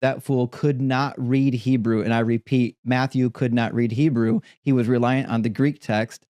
that fool could not read Hebrew. And I repeat, Matthew could not read Hebrew. He was reliant on the Greek text.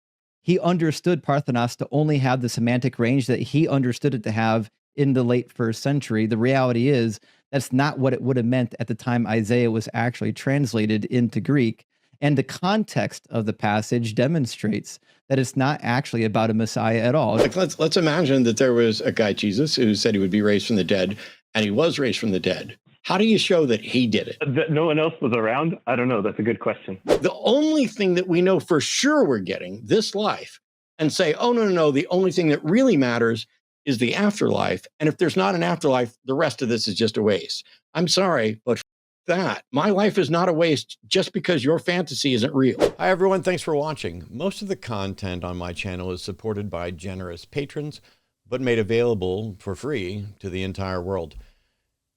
He understood Parthenos to only have the semantic range that he understood it to have in the late 1st century. The reality is that's not what it would have meant at the time Isaiah was actually translated into Greek. And the context of the passage demonstrates that it's not actually about a Messiah at all. Like, let's imagine that there was a guy, Jesus, who said he would be raised from the dead, and he was raised from the dead. How do you show that he did it? That no one else was around? I don't know. That's a good question. The only thing that we know for sure we're getting, this life, and say, oh, no, the only thing that really matters is the afterlife. And if there's not an afterlife, the rest of this is just a waste. I'm sorry, but that. My life is not a waste just because your fantasy isn't real. Hi, everyone. Thanks for watching. Most of the content on my channel is supported by generous patrons, but made available for free to the entire world.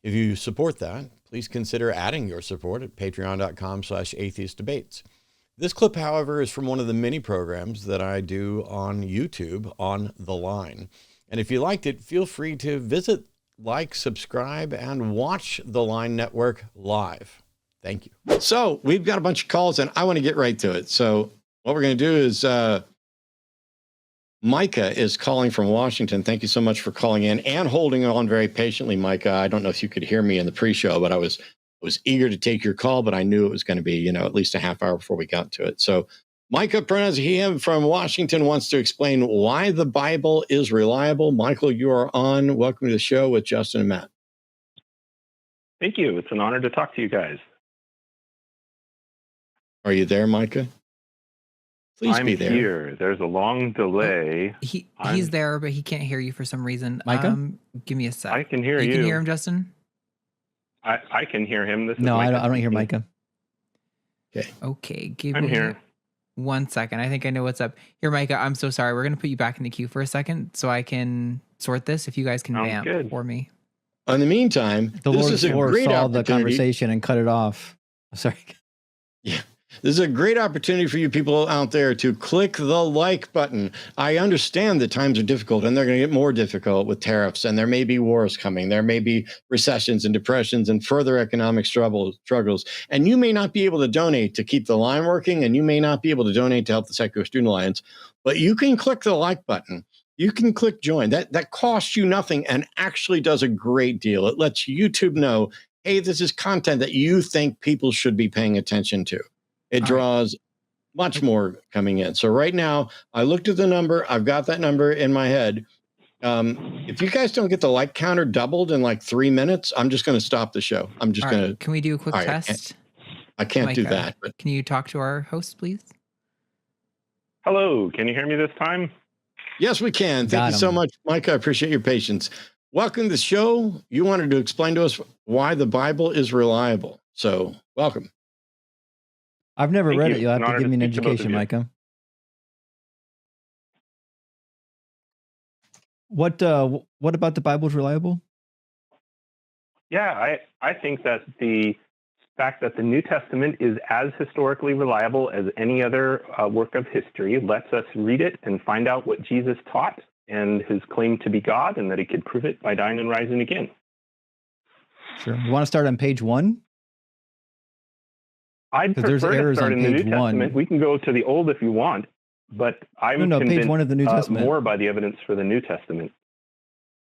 If you support that, please consider adding your support at patreon.com/atheistdebates. This clip, however, is from one of the many programs that I do on YouTube on The Line. And if you liked it, feel free to visit, like, subscribe, and watch The Line Network live. Thank you. So we've got a bunch of calls, and I want to get right to it. So what we're going to do is Micah is calling from Washington. Thank you so much for calling in and holding on very patiently, Micah. I don't know if you could hear me in the pre-show, but I was eager to take your call, but I knew it was going to be, at least a half hour before we got to it. So Micah, pronouns he, him, from Washington, wants to explain why the Bible is reliable. Michael, you are on. Welcome to the show with Justin and Matt. Thank you. It's an honor to talk to you guys. Are you there, Micah? Please be there. I'm here. There's a long delay. He's there, but he can't hear you for some reason. Micah? Give me a sec. I can hear you. You can hear him, Justin? I can hear him. No, I don't hear Micah. Okay, I'm here. 1 second. I think I know what's up. Here, Micah, I'm so sorry. We're going to put you back in the queue for a second so I can sort this. If you guys can vamp for me. In the meantime, the this Lord is a great saw opportunity. The conversation and cut it off. Sorry. Yeah. This is a great opportunity for you people out there to click the like button. I understand that times are difficult, and they're going to get more difficult with tariffs, and there may be wars coming. There may be recessions and depressions and further economic struggles. And you may not be able to donate to keep the line working, and you may not be able to donate to help the Secular Student Alliance, but you can click the like button. You can click join. That costs you nothing and actually does a great deal. It lets YouTube know, hey, this is content that you think people should be paying attention to. It draws much more coming in. So right now, I looked at the number. I've got that number in my head. If you guys don't get the like counter doubled in like 3 minutes, I'm just going to stop the show. I'm just going to. Can we do a quick test? I can't do that. But can you talk to our host, please? Hello. Can you hear me this time? Yes, we can. Thank you so much, Mike. I appreciate your patience. Welcome to the show. You wanted to explain to us why the Bible is reliable. So welcome. I've never read it. You'll have to give me an education, Micah. What about the Bible is reliable? Yeah, I think that the fact that the New Testament is as historically reliable as any other work of history lets us read it and find out what Jesus taught and his claim to be God, and that he could prove it by dying and rising again. Sure. You want to start on page 1? I'd prefer to start in the New Testament. We can go to the Old if you want, but I'm convinced page 1 of the New Testament. More by the evidence for the New Testament.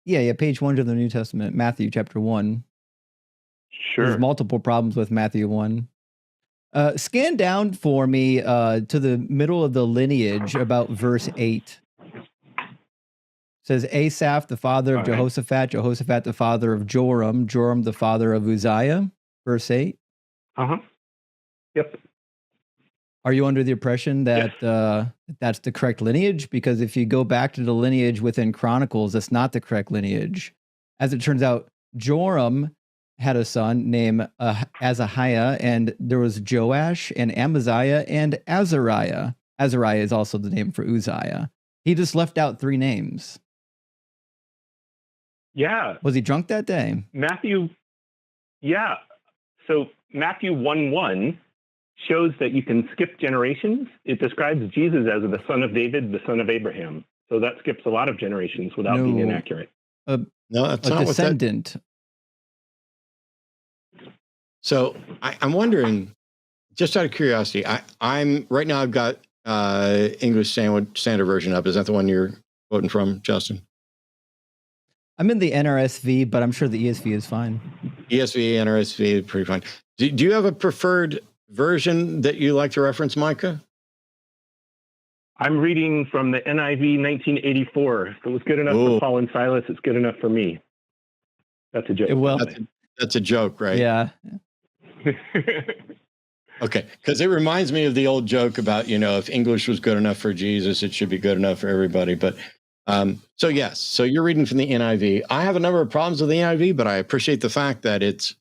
Yeah, page 1 of the New Testament, Matthew chapter 1. Sure. There's multiple problems with Matthew 1. Scan down for me to the middle of the lineage about verse 8. It says Asaph, the father of Jehoshaphat, Jehoshaphat, the father of Joram, Joram, the father of Uzziah, verse 8. Uh-huh. Yep. Are you under the impression that that's the correct lineage? Because if you go back to the lineage within Chronicles, that's not the correct lineage. As it turns out, Joram had a son named Azahiah, and there was Joash and Amaziah and Azariah. Azariah is also the name for Uzziah. He just left out 3 names. Yeah. Was he drunk that day? Matthew. Yeah. So Matthew 1:1 shows that you can skip generations. It describes Jesus as the son of David, the son of Abraham. So that skips a lot of generations without being inaccurate. No, that's a not descendant. So I'm wondering, just out of curiosity, I'm right now. I've got English Standard Version up. Is that the one you're quoting from, Justin? I'm in the NRSV, but I'm sure the ESV is fine. ESV, NRSV, pretty fine. Do you have a preferred version that you like to reference, Micah? I'm reading from the NIV 1984. If it was good enough for Paul and Silas, it's good enough for me. That's a joke. That's a joke, right? Yeah. Okay, because it reminds me of the old joke about, if English was good enough for Jesus, it should be good enough for everybody. But so yes, so you're reading from the NIV. I have a number of problems with the NIV, but I appreciate the fact that it's,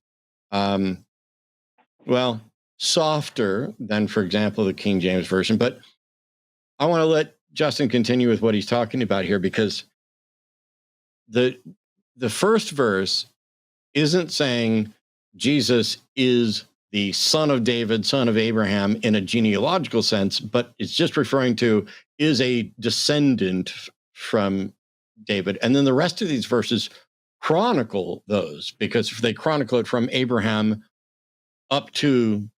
softer than, for example, the King James Version. But I want to let Justin continue with what he's talking about here, because the first verse isn't saying Jesus is the son of David, son of Abraham in a genealogical sense, but it's just referring to is a descendant from David. And then the rest of these verses chronicle those, because if they chronicle it from Abraham up to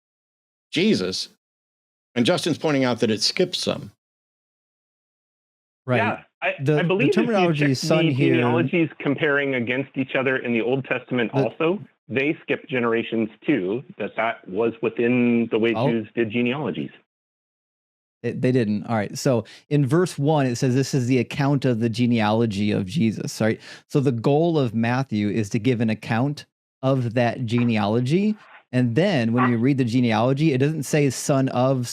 Jesus, and Justin's pointing out that it skips some. Right. Yeah, I believe the terminology if you check son the here. genealogies comparing against each other in the Old Testament also, they skip generations too, that was within the way Jews did genealogies. They didn't. All right. So in verse 1, it says this is the account of the genealogy of Jesus. Right. So the goal of Matthew is to give an account of that genealogy. And then when you read the genealogy, it doesn't say son of,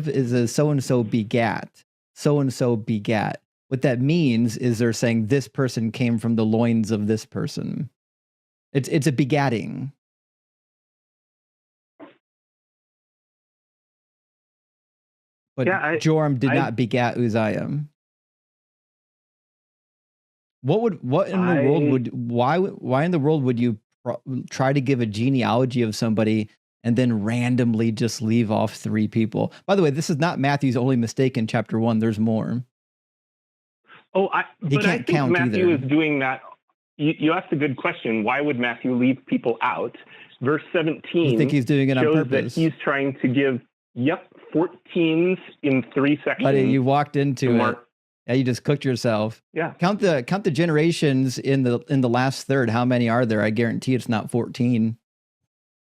it says so-and-so begat. So-and-so begat. What that means is they're saying this person came from the loins of this person. It's a begatting. But Joram did not begat Uzziah. Why in the world would you try to give a genealogy of somebody and then randomly just leave off 3 people? By the way, this is not Matthew's only mistake in chapter 1. There's more. I think Matthew is doing that. You asked a good question. Why would Matthew leave people out? Verse 17 you think he's doing it on shows purpose. That he's trying to give, 14s in 3 sections. Buddy, you walked into it. Yeah, you just cooked yourself. Yeah. Count the generations in the last third. How many are there? I guarantee it's not 14.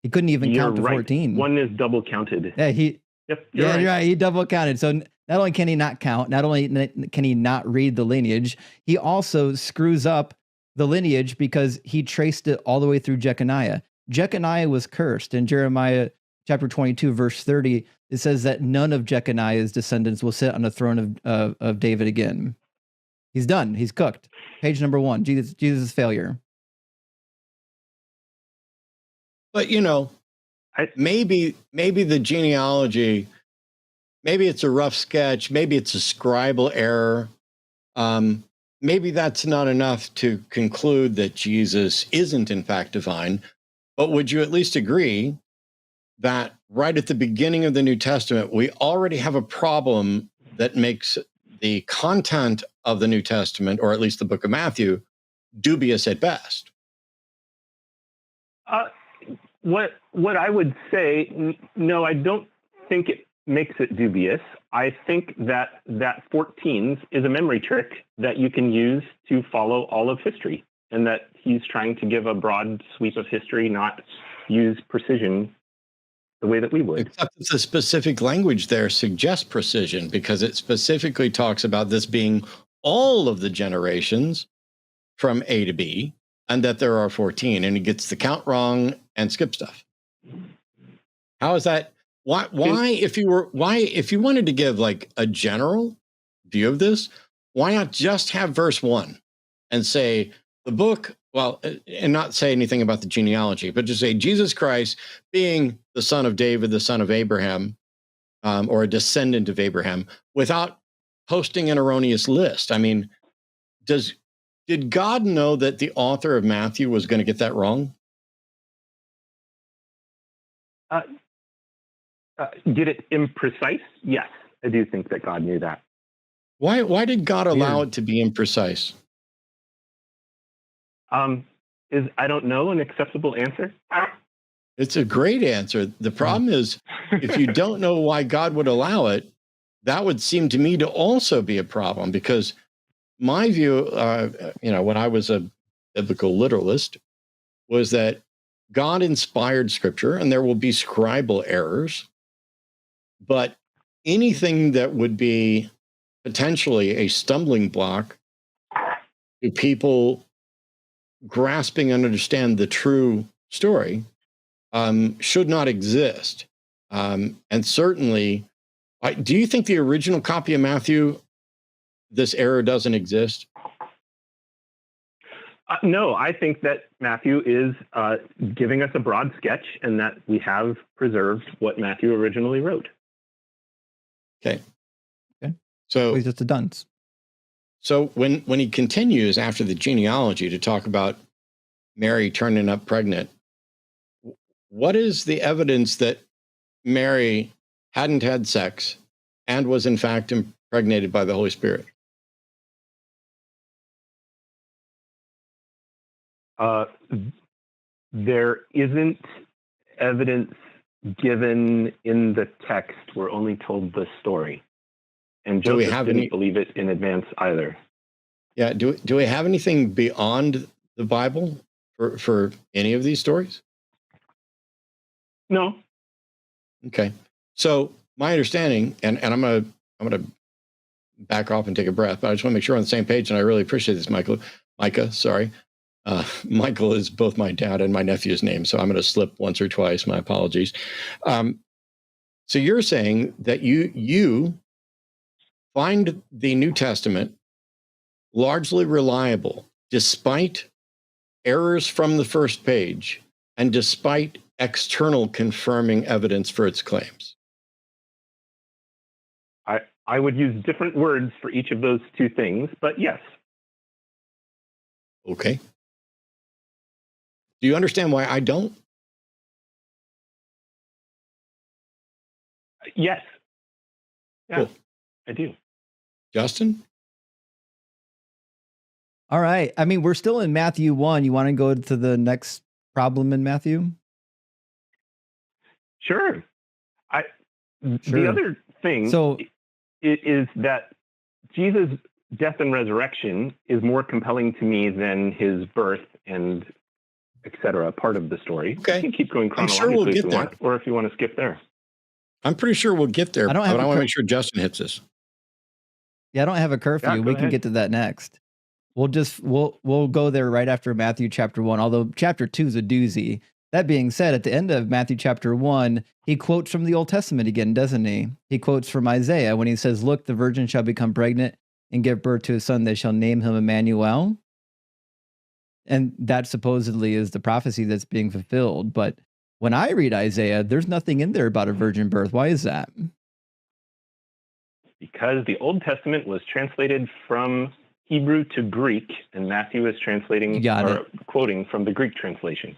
He couldn't even count to 14. One is double counted. Yeah, you're right. He double counted. So not only can he not count, not only can he not read the lineage, he also screws up the lineage because he traced it all the way through Jeconiah. Jeconiah was cursed. In Jeremiah chapter 22, verse 30, it says that none of Jeconiah's descendants will sit on the throne of David again. He's done. He's cooked. Page number 1, Jesus' failure. But, maybe the genealogy, maybe it's a rough sketch, maybe it's a scribal error. Maybe that's not enough to conclude that Jesus isn't in fact divine. But would you at least agree that right at the beginning of the New Testament, we already have a problem that makes the content of the New Testament, or at least the book of Matthew, dubious at best? What I would say, no, I don't think it makes it dubious. I think that 14s is a memory trick that you can use to follow all of history, and that he's trying to give a broad sweep of history, not use precision the way that we would. Except that the specific language there suggests precision, because it specifically talks about this being all of the generations from A to B, and that there are 14, and he gets the count wrong and skips stuff. How is that? Why if you wanted to give like a general view of this, why not just have verse 1 and say the book, and not say anything about the genealogy, but just say Jesus Christ being the son of David, the son of Abraham, or a descendant of Abraham, without posting an erroneous list? I mean, did God know that the author of Matthew was going to get that wrong? Did it imprecise? Yes, I do think that God knew that. Why did God allow it to be imprecise? Is I don't know an acceptable answer? It's a great answer. The problem is, if you don't know why God would allow it, that would seem to me to also be a problem, because my view, when I was a biblical literalist, was that God inspired scripture and there will be scribal errors, but anything that would be potentially a stumbling block to people grasping and understand the true story should not exist. And certainly, do you think the original copy of Matthew, this error doesn't exist? No, I think that Matthew is giving us a broad sketch, and that we have preserved what Matthew originally wrote. Okay. So he's just a dunce. So when he continues after the genealogy to talk about Mary turning up pregnant, what is the evidence that Mary hadn't had sex and was in fact impregnated by the Holy Spirit? There isn't evidence given in the text. We're only told the story. And Joseph didn't believe it in advance either. Yeah. Do we have anything beyond the Bible for any of these stories? No. Okay. So my understanding, and I'm gonna back off and take a breath, but I just want to make sure we're on the same page. And I really appreciate this, Micah. Sorry. Michael is both my dad and my nephew's name, so I'm going to slip once or twice. My apologies. So you're saying that you find the New Testament largely reliable, despite errors from the first page and despite external confirming evidence for its claims? I would use different words for each of those two things, but yes. Okay. Do you understand why I don't? Yes. Yeah, cool. I do. Justin? All right. I mean, we're still in Matthew 1. You want to go to the next problem in Matthew? Sure. Sure. The other thing is that Jesus' death and resurrection is more compelling to me than his birth and etc. part of the story. Okay. You can keep going chronologically I'm sure we'll if get you there. want, or if you want to skip there. I'm pretty sure we'll get there, but I want to make sure Justin hits this. Yeah, I don't have a curfew. Yeah, we can get to that next. We'll go there right after Matthew chapter 1, although chapter 2 is a doozy. That being said, at the end of Matthew chapter 1, he quotes from the Old Testament again, doesn't he? He quotes from Isaiah when he says, "Look, the virgin shall become pregnant and give birth to a son. They shall name him Emmanuel." And that supposedly is the prophecy that's being fulfilled. But when I read Isaiah, there's nothing in there about a virgin birth. Why is that? Because the Old Testament was translated from Hebrew to Greek, and Matthew is quoting from the Greek translation.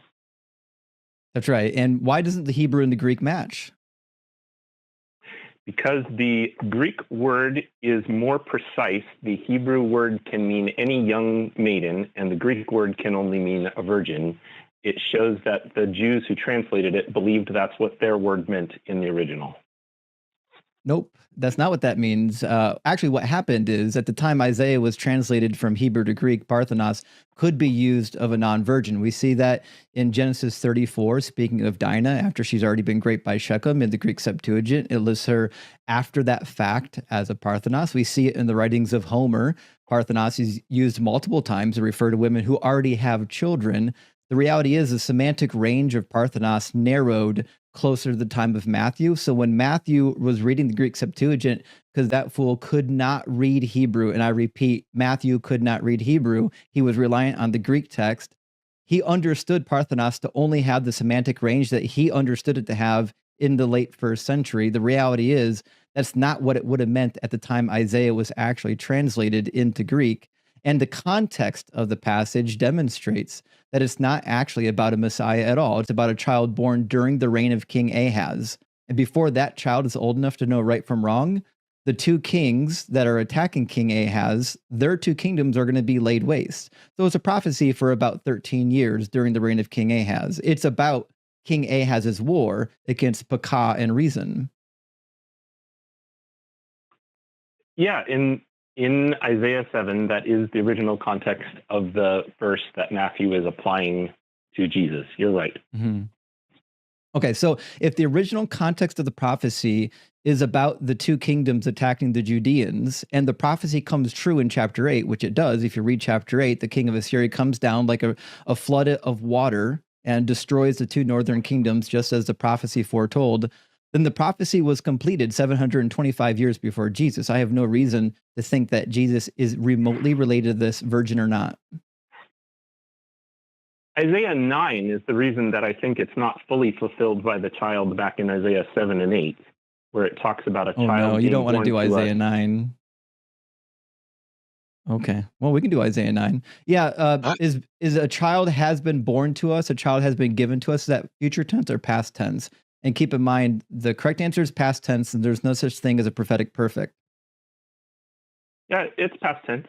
That's right. And why doesn't the Hebrew and the Greek match? Because the Greek word is more precise. The Hebrew word can mean any young maiden, and the Greek word can only mean a virgin. It shows that the Jews who translated it believed that's what their word meant in the original. Nope, that's not what that means. Actually, what happened is at the time Isaiah was translated from Hebrew to Greek, Parthenos could be used of a non-virgin. We see that in Genesis 34, speaking of Dinah, after she's already been raped by Shechem in the Greek Septuagint, it lists her after that fact as a Parthenos. We see it in the writings of Homer. Parthenos is used multiple times to refer to women who already have children. The reality is the semantic range of Parthenos narrowed closer to the time of Matthew. So when Matthew was reading the Greek Septuagint, because that fool could not read Hebrew, and I repeat, Matthew could not read Hebrew, he was reliant on the Greek text. He understood Parthenos to only have the semantic range that he understood it to have in the late first century. The reality is that's not what it would have meant at the time Isaiah was actually translated into Greek. And the context of the passage demonstrates that it's not actually about a Messiah at all. It's about a child born during the reign of King Ahaz. And before that child is old enough to know right from wrong, the two kings that are attacking King Ahaz, their two kingdoms are going to be laid waste. So it's a prophecy for about 13 years during the reign of King Ahaz. It's about King Ahaz's war against Pekah and Rezin. Yeah, in Isaiah 7, that is the original context of the verse that Matthew is applying to Jesus. You're right. Mm-hmm. Okay, so if the original context of the prophecy is about the two kingdoms attacking the Judeans, and the prophecy comes true in chapter 8, which it does, if you read chapter 8, the king of Assyria comes down like a flood of water and destroys the two northern kingdoms, just as the prophecy foretold, then the prophecy was completed 725 years before Jesus. I have no reason to think that Jesus is remotely related to this, virgin or not. Isaiah 9 is the reason that I think it's not fully fulfilled by the child back in Isaiah 7 and 8, where it talks about a child. No, you don't want to do born Isaiah 9. Okay, well, we can do Isaiah 9. Yeah, is a child has been born to us, a child has been given to us, is that future tense or past tense? And keep in mind, the correct answer is past tense, and there's no such thing as a prophetic perfect. Yeah, it's past tense.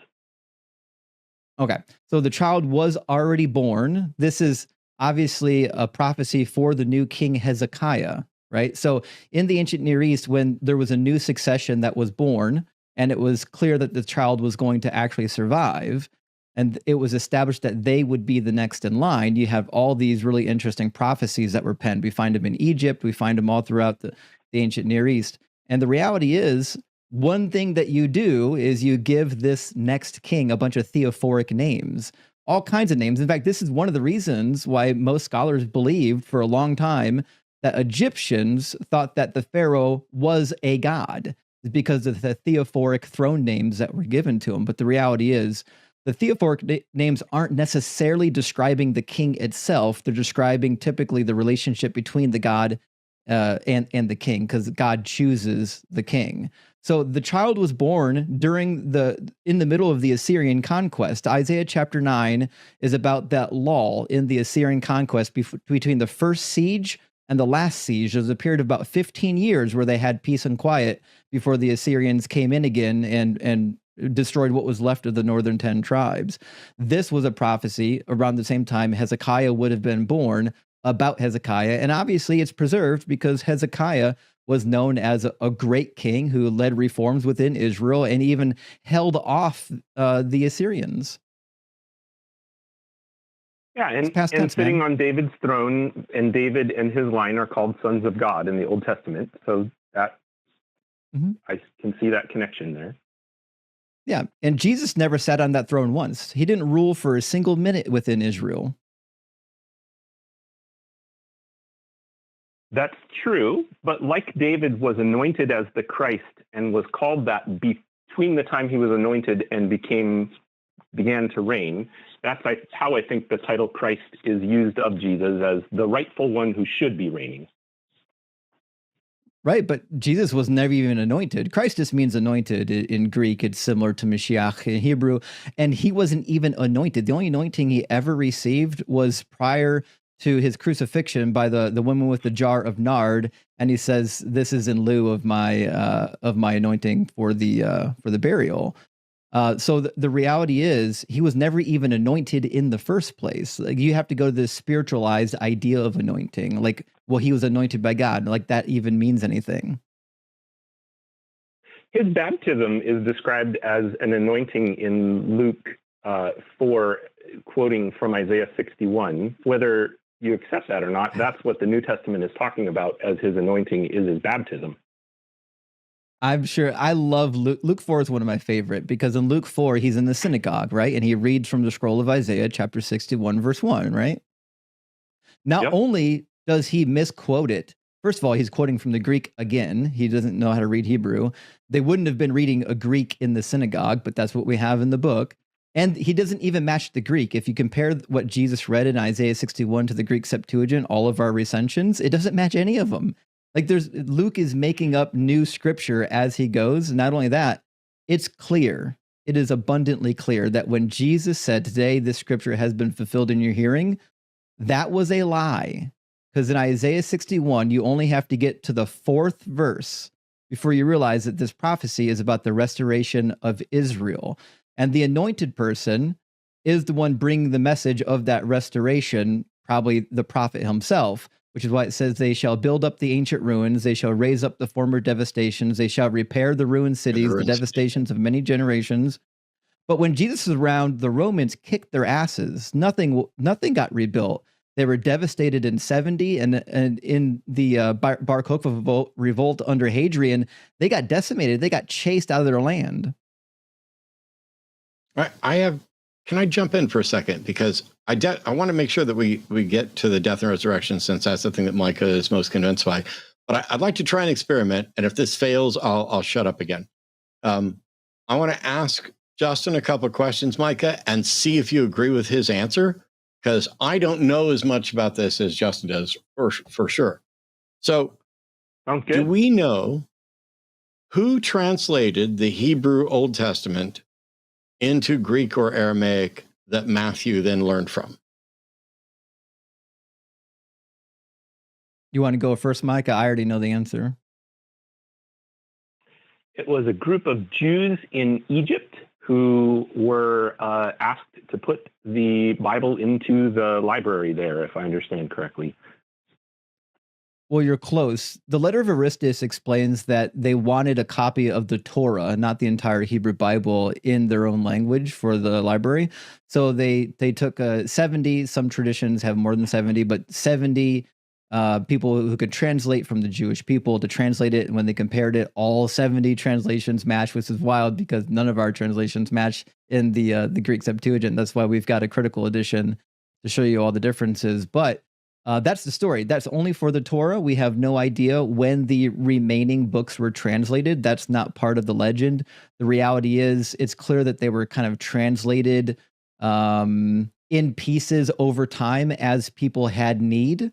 Okay, so the child was already born. This is obviously a prophecy for the new king Hezekiah, right? So in the ancient Near East, when there was a new succession that was born, and it was clear that the child was going to actually survive, and it was established that they would be the next in line, you have all these really interesting prophecies that were penned. We find them in Egypt. We find them all throughout the ancient Near East. And the reality is, one thing that you do is you give this next king a bunch of theophoric names, all kinds of names. In fact, this is one of the reasons why most scholars believed for a long time that Egyptians thought that the pharaoh was a god, because of the theophoric throne names that were given to him. But the reality is, the theophoric names aren't necessarily describing the king itself. They're describing typically the relationship between the god and the king, because God chooses the king. So the child was born in the middle of the Assyrian conquest. Isaiah chapter 9 is about that lull in the Assyrian conquest between the first siege and the last siege. There's a period of about 15 years where they had peace and quiet before the Assyrians came in again and destroyed what was left of the northern 10 tribes. This was a prophecy around the same time Hezekiah would have been born, about Hezekiah. And obviously it's preserved because Hezekiah was known as a great king who led reforms within Israel and even held off the Assyrians. Yeah, and tense, sitting man. on David's throne, and David and his line are called sons of God in the Old Testament. So that I can see that connection there. Yeah, and Jesus never sat on that throne once. He didn't rule for a single minute within Israel. That's true, but like David was anointed as the Christ and was called that between the time he was anointed and began to reign, that's how I think the title Christ is used of Jesus, as the rightful one who should be reigning. Right, but Jesus was never even anointed. Christ just means anointed in Greek. It's similar to Mashiach in Hebrew. And he wasn't even anointed. The only anointing he ever received was prior to his crucifixion by the woman with the jar of nard, and he says, "This is in lieu of my anointing for the burial." So the reality is, he was never even anointed in the first place. Like, you have to go to this spiritualized idea of anointing, like, well, he was anointed by God, like that even means anything. His baptism is described as an anointing in Luke 4, quoting from Isaiah 61. Whether you accept that or not, that's what the New Testament is talking about as his anointing is his baptism. I'm sure. I love Luke. Luke 4 is one of my favorite, because in Luke 4, he's in the synagogue, right? And he reads from the scroll of Isaiah, chapter 61, verse 1, right? Not only does he misquote it, first of all, he's quoting from the Greek again. He doesn't know how to read Hebrew. They wouldn't have been reading a Greek in the synagogue, but that's what we have in the book. And he doesn't even match the Greek. If you compare what Jesus read in Isaiah 61 to the Greek Septuagint, all of our recensions, it doesn't match any of them. Like, Luke is making up new scripture as he goes. Not only that, it's clear. It is abundantly clear that when Jesus said, "Today this scripture has been fulfilled in your hearing," that was a lie. Because in Isaiah 61, you only have to get to the 4th verse before you realize that this prophecy is about the restoration of Israel. And the anointed person is the one bringing the message of that restoration, probably the prophet himself. which is why it says they shall build up the ancient ruins. They shall raise up the former devastations. They shall repair the ruined cities, the devastations of many generations. But when Jesus was around, the Romans kicked their asses. Nothing got rebuilt. They were devastated in 70, and in the Bar Kokhba revolt under Hadrian, they got decimated. They got chased out of their land. Can I jump in for a second? Because I want to make sure that we get to the death and resurrection, since that's the thing that Micah is most convinced by. But I'd like to try and experiment, and if this fails, I'll shut up again. I want to ask Justin a couple of questions, Micah, and see if you agree with his answer, because I don't know as much about this as Justin does, for sure. So, Sounds good. do we know who translated the Hebrew Old Testament into Greek or Aramaic that Matthew then learned from? You want to go first, Micah? I already know the answer. It was a group of Jews in Egypt who were asked to put the Bible into the library there, if I understand correctly. Well, you're close. The letter of Aristus explains that they wanted a copy of the Torah, not the entire Hebrew Bible, in their own language for the library. So they took 70, some traditions have more than 70, but 70 people who could translate from the Jewish people to translate it. And when they compared it, all 70 translations match, which is wild because none of our translations match in the Greek Septuagint. That's why we've got a critical edition to show you all the differences. But that's the story. That's only for the Torah. We have no idea when the remaining books were translated. That's not part of the legend. The reality is it's clear that they were kind of translated in pieces over time as people had need.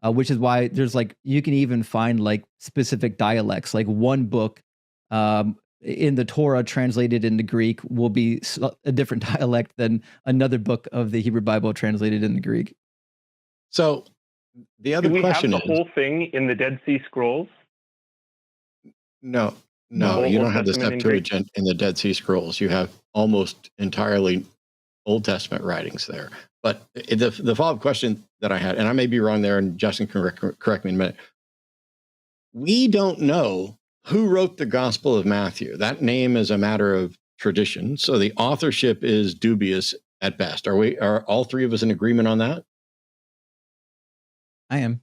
Which is why there's you can even find specific dialects. Like one book in the Torah translated into Greek will be a different dialect than another book of the Hebrew Bible translated into Greek. So the other question is, do we have the whole thing in the Dead Sea Scrolls? No, you don't have the Septuagint in the Dead Sea Scrolls. You have almost entirely Old Testament writings there. But the follow-up question that I had, and I may be wrong there, and Justin can correct me in a minute. We don't know who wrote the Gospel of Matthew. That name is a matter of tradition, so the authorship is dubious at best. Are all three of us in agreement on that? I am.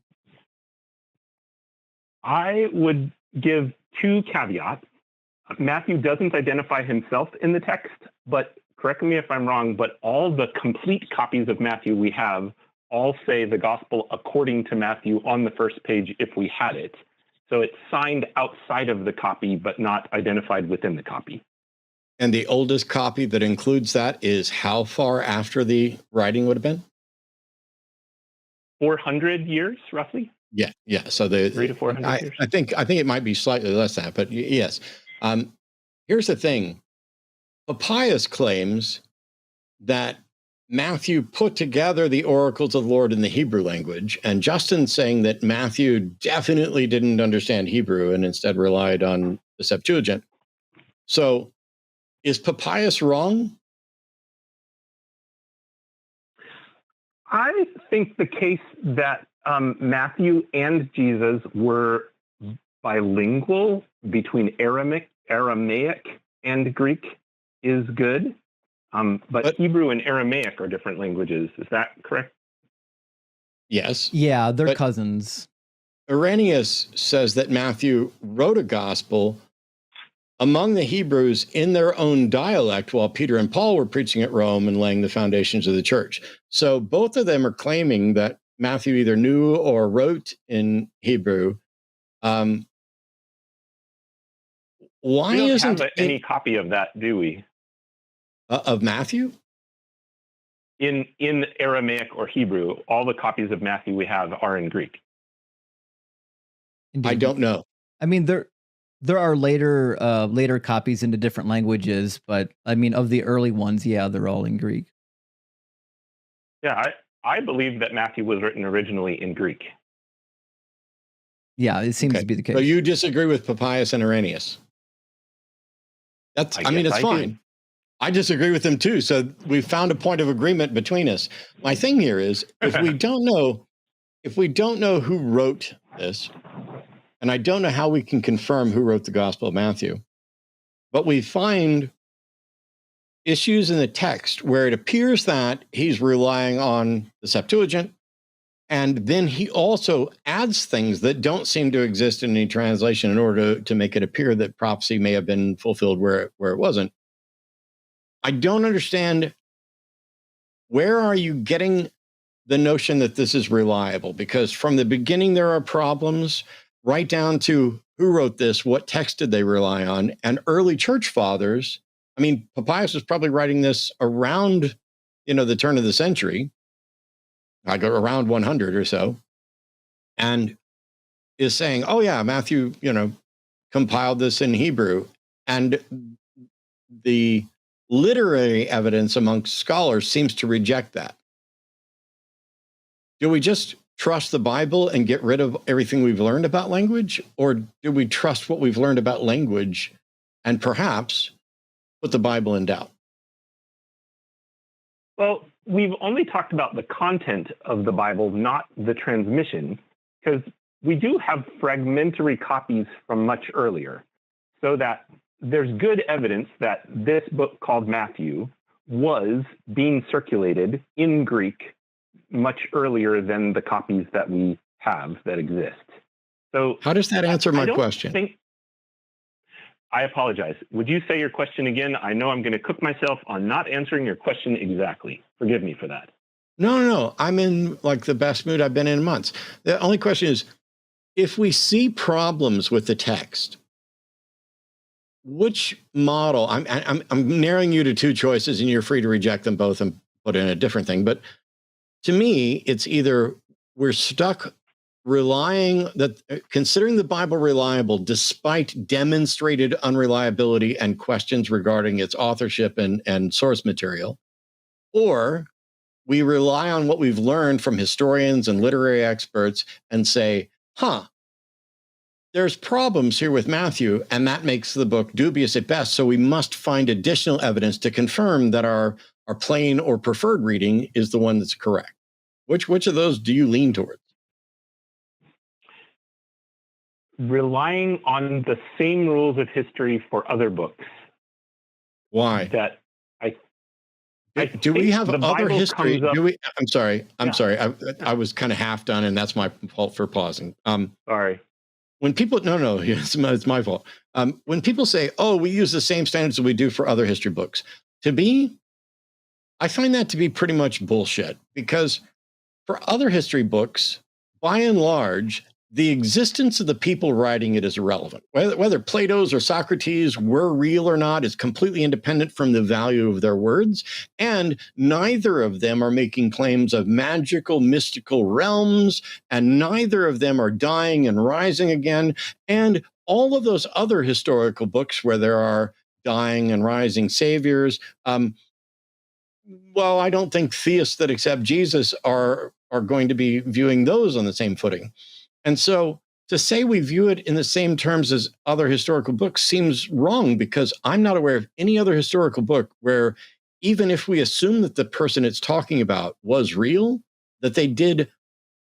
I would give two caveats. Matthew doesn't identify himself in the text, but correct me if I'm wrong, but all the complete copies of Matthew we have all say the gospel according to Matthew on the first page if we had it. So it's signed outside of the copy, but not identified within the copy. And the oldest copy that includes that is how far after the writing would have been? 400 years, roughly. Yeah. So 300 to 400 years. I think it might be slightly less than that, but yes. Here's the thing. Papias claims that Matthew put together the oracles of the Lord in the Hebrew language, and Justin's saying that Matthew definitely didn't understand Hebrew and instead relied on the Septuagint. So is Papias wrong? I think the case that Matthew and Jesus were bilingual between Aramaic and Greek is good, but Hebrew and Aramaic are different languages. Is that correct? Yes. Yeah, they're cousins. Irenaeus says that Matthew wrote a gospel among the Hebrews in their own dialect while Peter and Paul were preaching at Rome and laying the foundations of the church. So both of them are claiming that Matthew either knew or wrote in Hebrew. Why we don't isn't have any copy of that, do we? Of Matthew? In Aramaic or Hebrew, all the copies of Matthew we have are in Greek. Indeed. I don't know. I mean, there are later copies into different languages, but I mean, of the early ones, yeah, they're all in Greek. Yeah, I believe that Matthew was written originally in Greek. Yeah, it seems to be the case. So you disagree with Papias and Irenaeus? It's fine. I disagree with them too. So we've found a point of agreement between us. My thing here is, if we don't know if we don't know who wrote this, and I don't know how we can confirm who wrote the Gospel of Matthew, but we find issues in the text where it appears that he's relying on the Septuagint, and then he also adds things that don't seem to exist in any translation in order to make it appear that prophecy may have been fulfilled where it wasn't. I don't understand, where are you getting the notion that this is reliable? Because from the beginning, there are problems right down to who wrote this, what text did they rely on, and early church fathers. I mean, Papias was probably writing this around, the turn of the century, I go around 100 or so, and is saying, oh yeah, Matthew, compiled this in Hebrew. And the literary evidence amongst scholars seems to reject that. Do we just trust the Bible and get rid of everything we've learned about language? Or do we trust what we've learned about language and perhaps put the Bible in doubt? Well, we've only talked about the content of the Bible, not the transmission, because we do have fragmentary copies from much earlier, so that there's good evidence that this book called Matthew was being circulated in Greek much earlier than the copies that we have that exist. So how does that answer my question? I apologize. Would you say your question again? I know I'm going to cook myself on not answering your question exactly. Forgive me for that. No. I'm in like the best mood I've been in months. The only question is, if we see problems with the text, which model? I'm narrowing you to two choices, and you're free to reject them both and put in a different thing. But to me, it's either we're stuck considering the Bible reliable despite demonstrated unreliability and questions regarding its authorship and source material, or we rely on what we've learned from historians and literary experts and say, there's problems here with Matthew, and that makes the book dubious at best, so we must find additional evidence to confirm that our plain or preferred reading is the one that's correct. Which of those do you lean towards? Relying on the same rules of history for other books. Why? That do we have other history? I'm sorry. I was kind of half done, and that's my fault for pausing. Sorry. When people, no, it's my fault. When people say, oh, we use the same standards that we do for other history books, to me, I find that to be pretty much bullshit, because for other history books, by and large, the existence of the people writing it is irrelevant. Whether Plato's or Socrates were real or not is completely independent from the value of their words, and neither of them are making claims of magical, mystical realms, and neither of them are dying and rising again. And all of those other historical books where there are dying and rising saviors, well, I don't think theists that accept Jesus are going to be viewing those on the same footing. And so to say we view it in the same terms as other historical books seems wrong, because I'm not aware of any other historical book where, even if we assume that the person it's talking about was real, that they did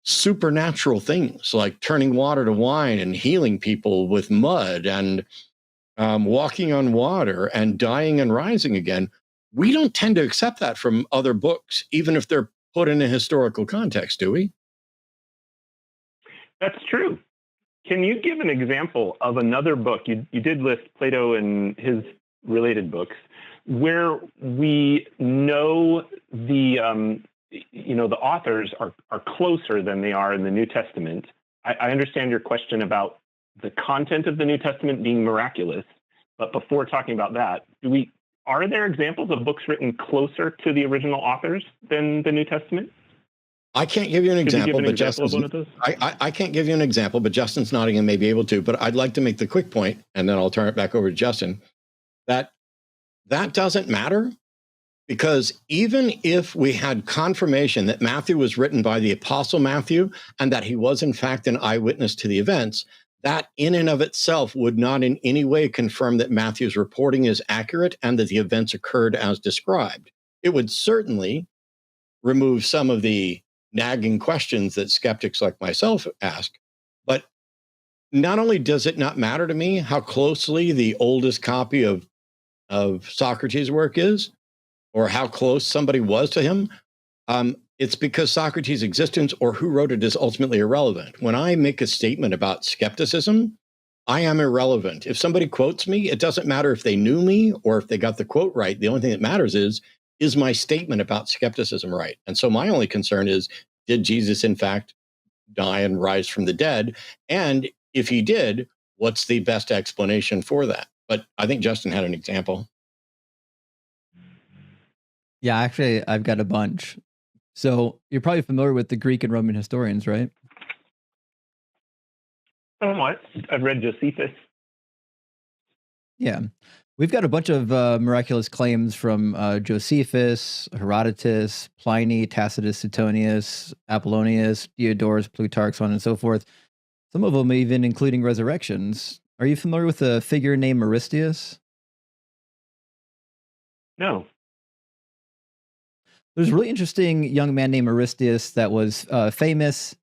supernatural things like turning water to wine and healing people with mud and walking on water and dying and rising again. We don't tend to accept that from other books, even if they're put in a historical context, do we? That's true. Can you give an example of another book? You did list Plato and his related books, where we know the authors are closer than they are in the New Testament. I understand your question about the content of the New Testament being miraculous, but before talking about that, are there examples of books written closer to the original authors than the New Testament? I can't give you an example, but Justin's, I can't give you an example, but Justin's nodding and may be able to. But I'd like to make the quick point, and then I'll turn it back over to Justin, that doesn't matter, because even if we had confirmation that Matthew was written by the Apostle Matthew and that he was in fact an eyewitness to the events, that in and of itself would not in any way confirm that Matthew's reporting is accurate and that the events occurred as described. It would certainly remove some of the nagging questions that skeptics like myself ask. But not only does it not matter to me how closely the oldest copy of Socrates' work is, or how close somebody was to him, it's because Socrates' existence or who wrote it is ultimately irrelevant. When I make a statement about skepticism, I am irrelevant. If somebody quotes me, it doesn't matter if they knew me or if they got the quote right. The only thing that matters is my statement about skepticism right? And so my only concern is, did Jesus in fact die and rise from the dead? And if he did, what's the best explanation for that? But I think Justin had an example. Yeah, actually, I've got a bunch. So you're probably familiar with the Greek and Roman historians, right? Somewhat. I've read Josephus. Yeah. We've got a bunch of miraculous claims from Josephus, Herodotus, Pliny, Tacitus, Suetonius, Apollonius, Diodorus, Plutarch, so on and so forth. Some of them even including resurrections. Are you familiar with a figure named Aristeas? No. There's a really interesting young man named Aristeas that was famous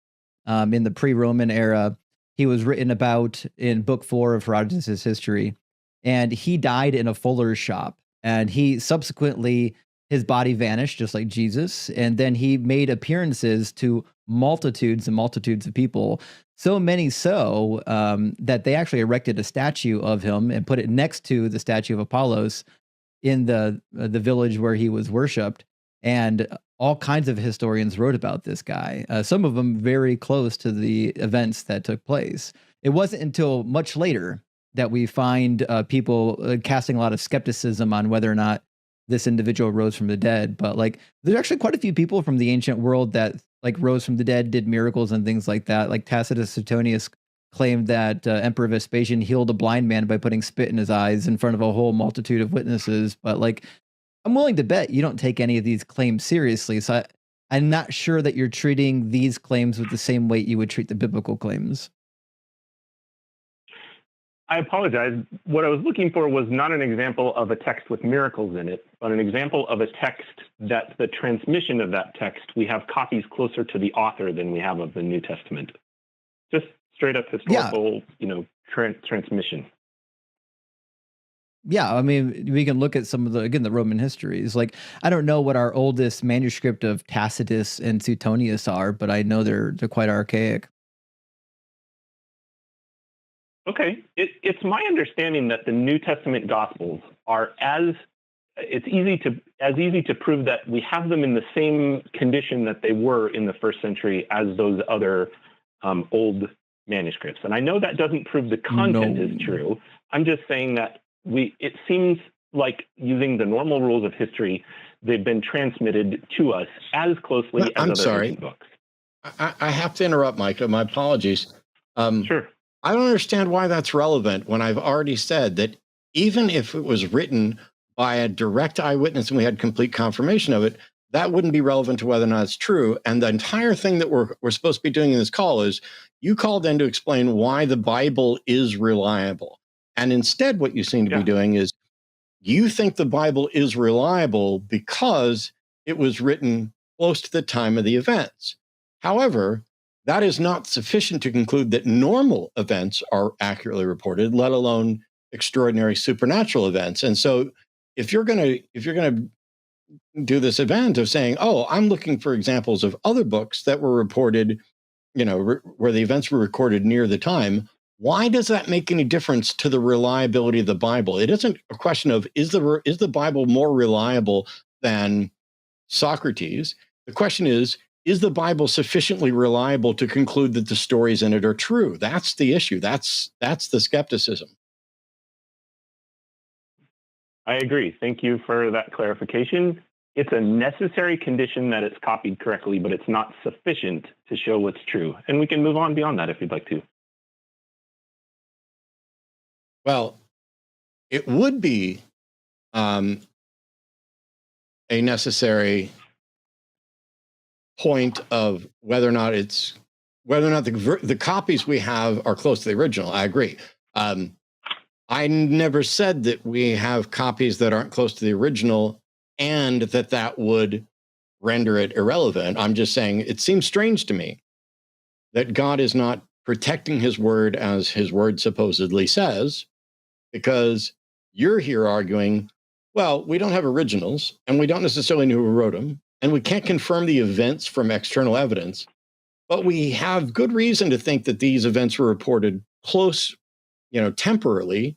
in the pre-Roman era. He was written about in Book 4 of Herodotus' history, and he died in a fuller's shop. And he subsequently, his body vanished just like Jesus, and then he made appearances to multitudes and multitudes of people. So many so that they actually erected a statue of him and put it next to the statue of Apollos in the village where he was worshipped. And all kinds of historians wrote about this guy, some of them very close to the events that took place. It wasn't until much later that we find people casting a lot of skepticism on whether or not this individual rose from the dead. But like, there's actually quite a few people from the ancient world that like rose from the dead, did miracles and things like that. Like Tacitus Suetonius claimed that Emperor Vespasian healed a blind man by putting spit in his eyes in front of a whole multitude of witnesses. But like, I'm willing to bet you don't take any of these claims seriously. So I'm not sure that you're treating these claims with the same weight you would treat the biblical claims. I apologize. What I was looking for was not an example of a text with miracles in it, but an example of a text that the transmission of that text, we have copies closer to the author than we have of the New Testament. Just straight up historical, transmission. Yeah, I mean, we can look at some of the Roman histories. Like, I don't know what our oldest manuscript of Tacitus and Suetonius are, but I know they're quite archaic. Okay, it's my understanding that the New Testament Gospels are it's easy to prove that we have them in the same condition that they were in the first century as those other old manuscripts. And I know that doesn't prove the content is true. I'm just saying that it seems like using the normal rules of history, they've been transmitted to us as closely as other ancient books. I have to interrupt, Micah. My apologies. Sure. I don't understand why that's relevant when I've already said that even if it was written by a direct eyewitness and we had complete confirmation of it, that wouldn't be relevant to whether or not it's true. And the entire thing that we're supposed to be doing in this call is you called in to explain why the Bible is reliable. And instead, what you seem to be doing is you think the Bible is reliable because it was written close to the time of the events. However, that is not sufficient to conclude that normal events are accurately reported, let alone extraordinary supernatural events. And so if you're going to do this event of saying, oh, I'm looking for examples of other books that were reported, where the events were recorded near the time, why does that make any difference to the reliability of the Bible? It isn't a question of, is the Bible more reliable than Socrates? The question is the Bible sufficiently reliable to conclude that the stories in it are true? That's the issue. That's the skepticism. I agree. Thank you for that clarification. It's a necessary condition that it's copied correctly, but it's not sufficient to show what's true. And we can move on beyond that if you'd like to. Well, it would be a necessary point of whether or not the copies we have are close to the original. I agree. I never said that we have copies that aren't close to the original and that would render it irrelevant. I'm just saying it seems strange to me that God is not protecting his word as his word supposedly says, because you're here arguing, well, we don't have originals and we don't necessarily know who wrote them, and we can't confirm the events from external evidence, but we have good reason to think that these events were reported close, temporally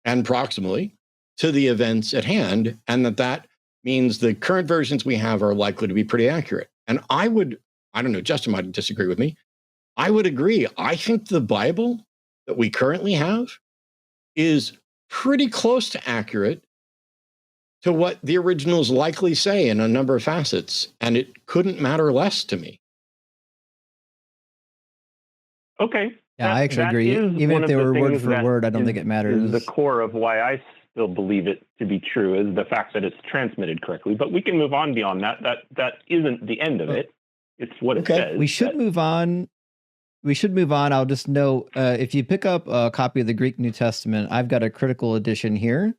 and proximally to the events at hand, and that means the current versions we have are likely to be pretty accurate. And I don't know, Justin might disagree with me. I would agree. I think the Bible that we currently have is pretty close to accurate to what the originals likely say in a number of facets, and it couldn't matter less to me. Okay. Yeah, I actually agree. Even if they were word for word, I don't think it matters. The core of why I still believe it to be true is the fact that it's transmitted correctly. But we can move on beyond that. That isn't the end of it. It's what it says. We should move on. I'll just note, if you pick up a copy of the Greek New Testament, I've got a critical edition here.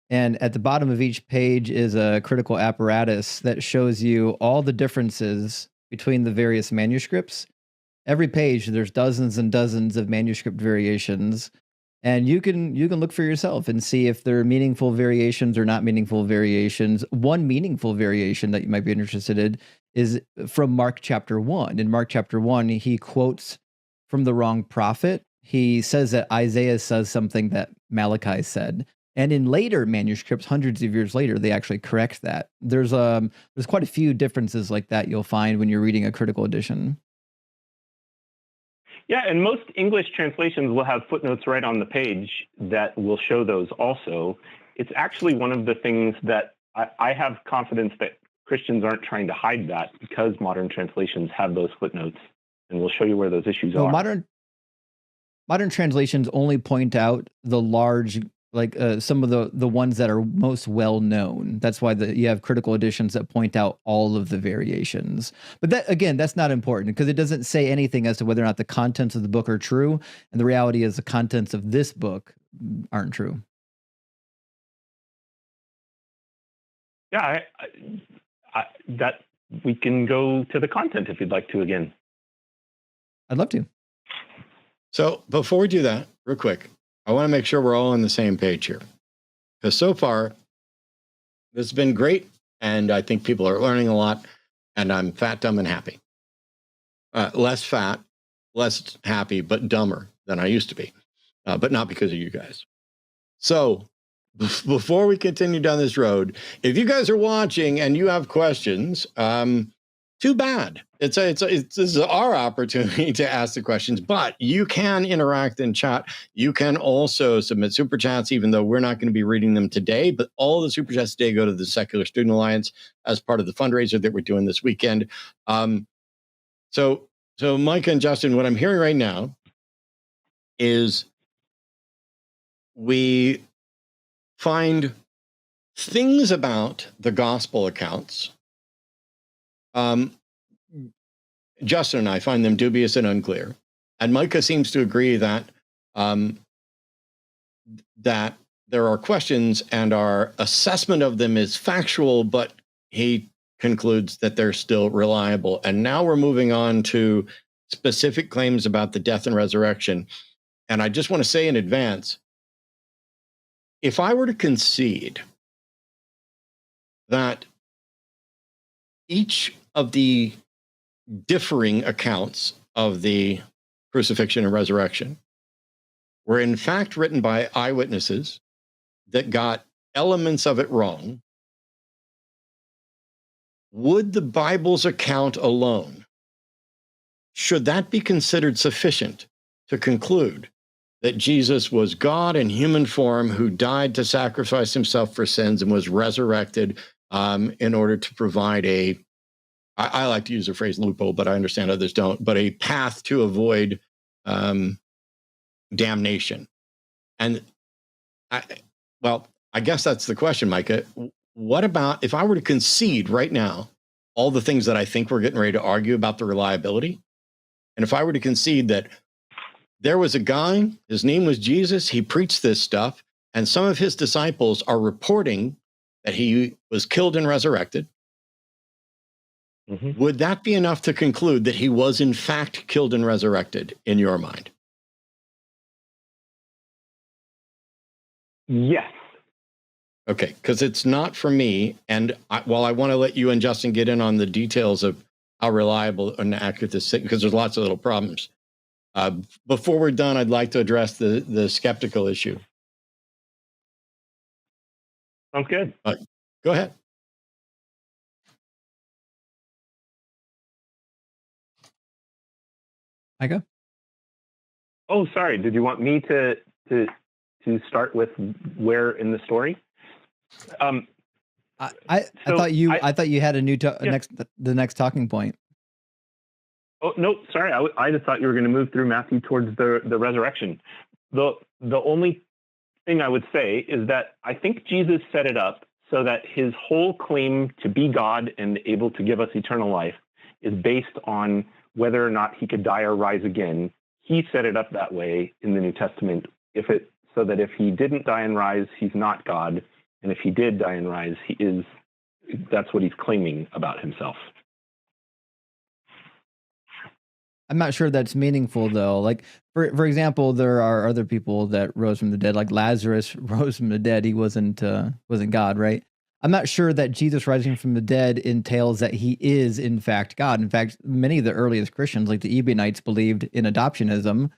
And at the bottom of each page is a critical apparatus that shows you all the differences between the various manuscripts. Every page, there's dozens and dozens of manuscript variations. And you can look for yourself and see if there are meaningful variations or not meaningful variations. One meaningful variation that you might be interested in is from Mark chapter 1. In Mark chapter 1, he quotes from the wrong prophet. He says that Isaiah says something that Malachi said. And in later manuscripts, hundreds of years later, they actually correct that. There's quite a few differences like that you'll find when you're reading a critical edition. Yeah, and most English translations will have footnotes right on the page that will show those also. It's actually one of the things that I have confidence that Christians aren't trying to hide that, because modern translations have those footnotes, and we'll show you where those issues are. Modern translations only point out the large, some of the ones that are most well known. That's why you have critical editions that point out all of the variations. But that's not important, because it doesn't say anything as to whether or not the contents of the book are true. And the reality is the contents of this book aren't true. Yeah, that we can go to the content if you'd like to again. I'd love to. So before we do that, real quick, I want to make sure we're all on the same page here, because so far this has been great, and I think people are learning a lot, and I'm fat, dumb, and happy. Less fat, less happy, but dumber than I used to be, but not because of you guys. So before we continue down this road, if you guys are watching and you have questions, too bad. This is our opportunity to ask the questions, but you can interact in chat. You can also submit super chats, even though we're not going to be reading them today. But all the super chats today go to the Secular Student Alliance as part of the fundraiser that we're doing this weekend. So Micah and Justin, what I'm hearing right now is we find things about the gospel accounts. Justin and I find them dubious and unclear. And Micah seems to agree that that there are questions and our assessment of them is factual, but he concludes that they're still reliable. And now we're moving on to specific claims about the death and resurrection. And I just want to say in advance, if I were to concede that each of the differing accounts of the crucifixion and resurrection were in fact written by eyewitnesses that got elements of it wrong, would the Bible's account alone, should that be considered sufficient to conclude that Jesus was God in human form who died to sacrifice himself for sins and was resurrected in order to provide I like to use the phrase loophole, but I understand others don't, but a path to avoid damnation? And I guess that's the question, Micah. What about if I were to concede right now all the things that I think we're getting ready to argue about the reliability? And if I were to concede that there was a guy, his name was Jesus, he preached this stuff, and some of his disciples are reporting that he was killed and resurrected, Mhm. Would that be enough to conclude that he was in fact killed and resurrected in your mind? Yes. Okay, because it's not for me. And while I want to let you and Justin get in on the details of how reliable and accurate this thing, because there's lots of little problems. Before we're done, I'd like to address the skeptical issue. Sounds good. Go ahead. Micah? Oh, sorry. Did you want me to start with where in the story? I thought you had a new the next talking point. Oh no, sorry. I just thought you were going to move through Matthew towards the resurrection. The only thing I would say is that I think Jesus set it up so that his whole claim to be God and able to give us eternal life is based on whether or not he could die or rise again. He set it up that way in the New Testament, so that if he didn't die and rise, he's not God, and if he did die and rise, he is. That's what he's claiming about himself. I'm not sure that's meaningful though. Like for example, there are other people that rose from the dead, like Lazarus rose from the dead. He wasn't God, right? I'm not sure that Jesus rising from the dead entails that he is in fact God. In fact, many of the earliest Christians, like the Ebionites, believed in adoptionism,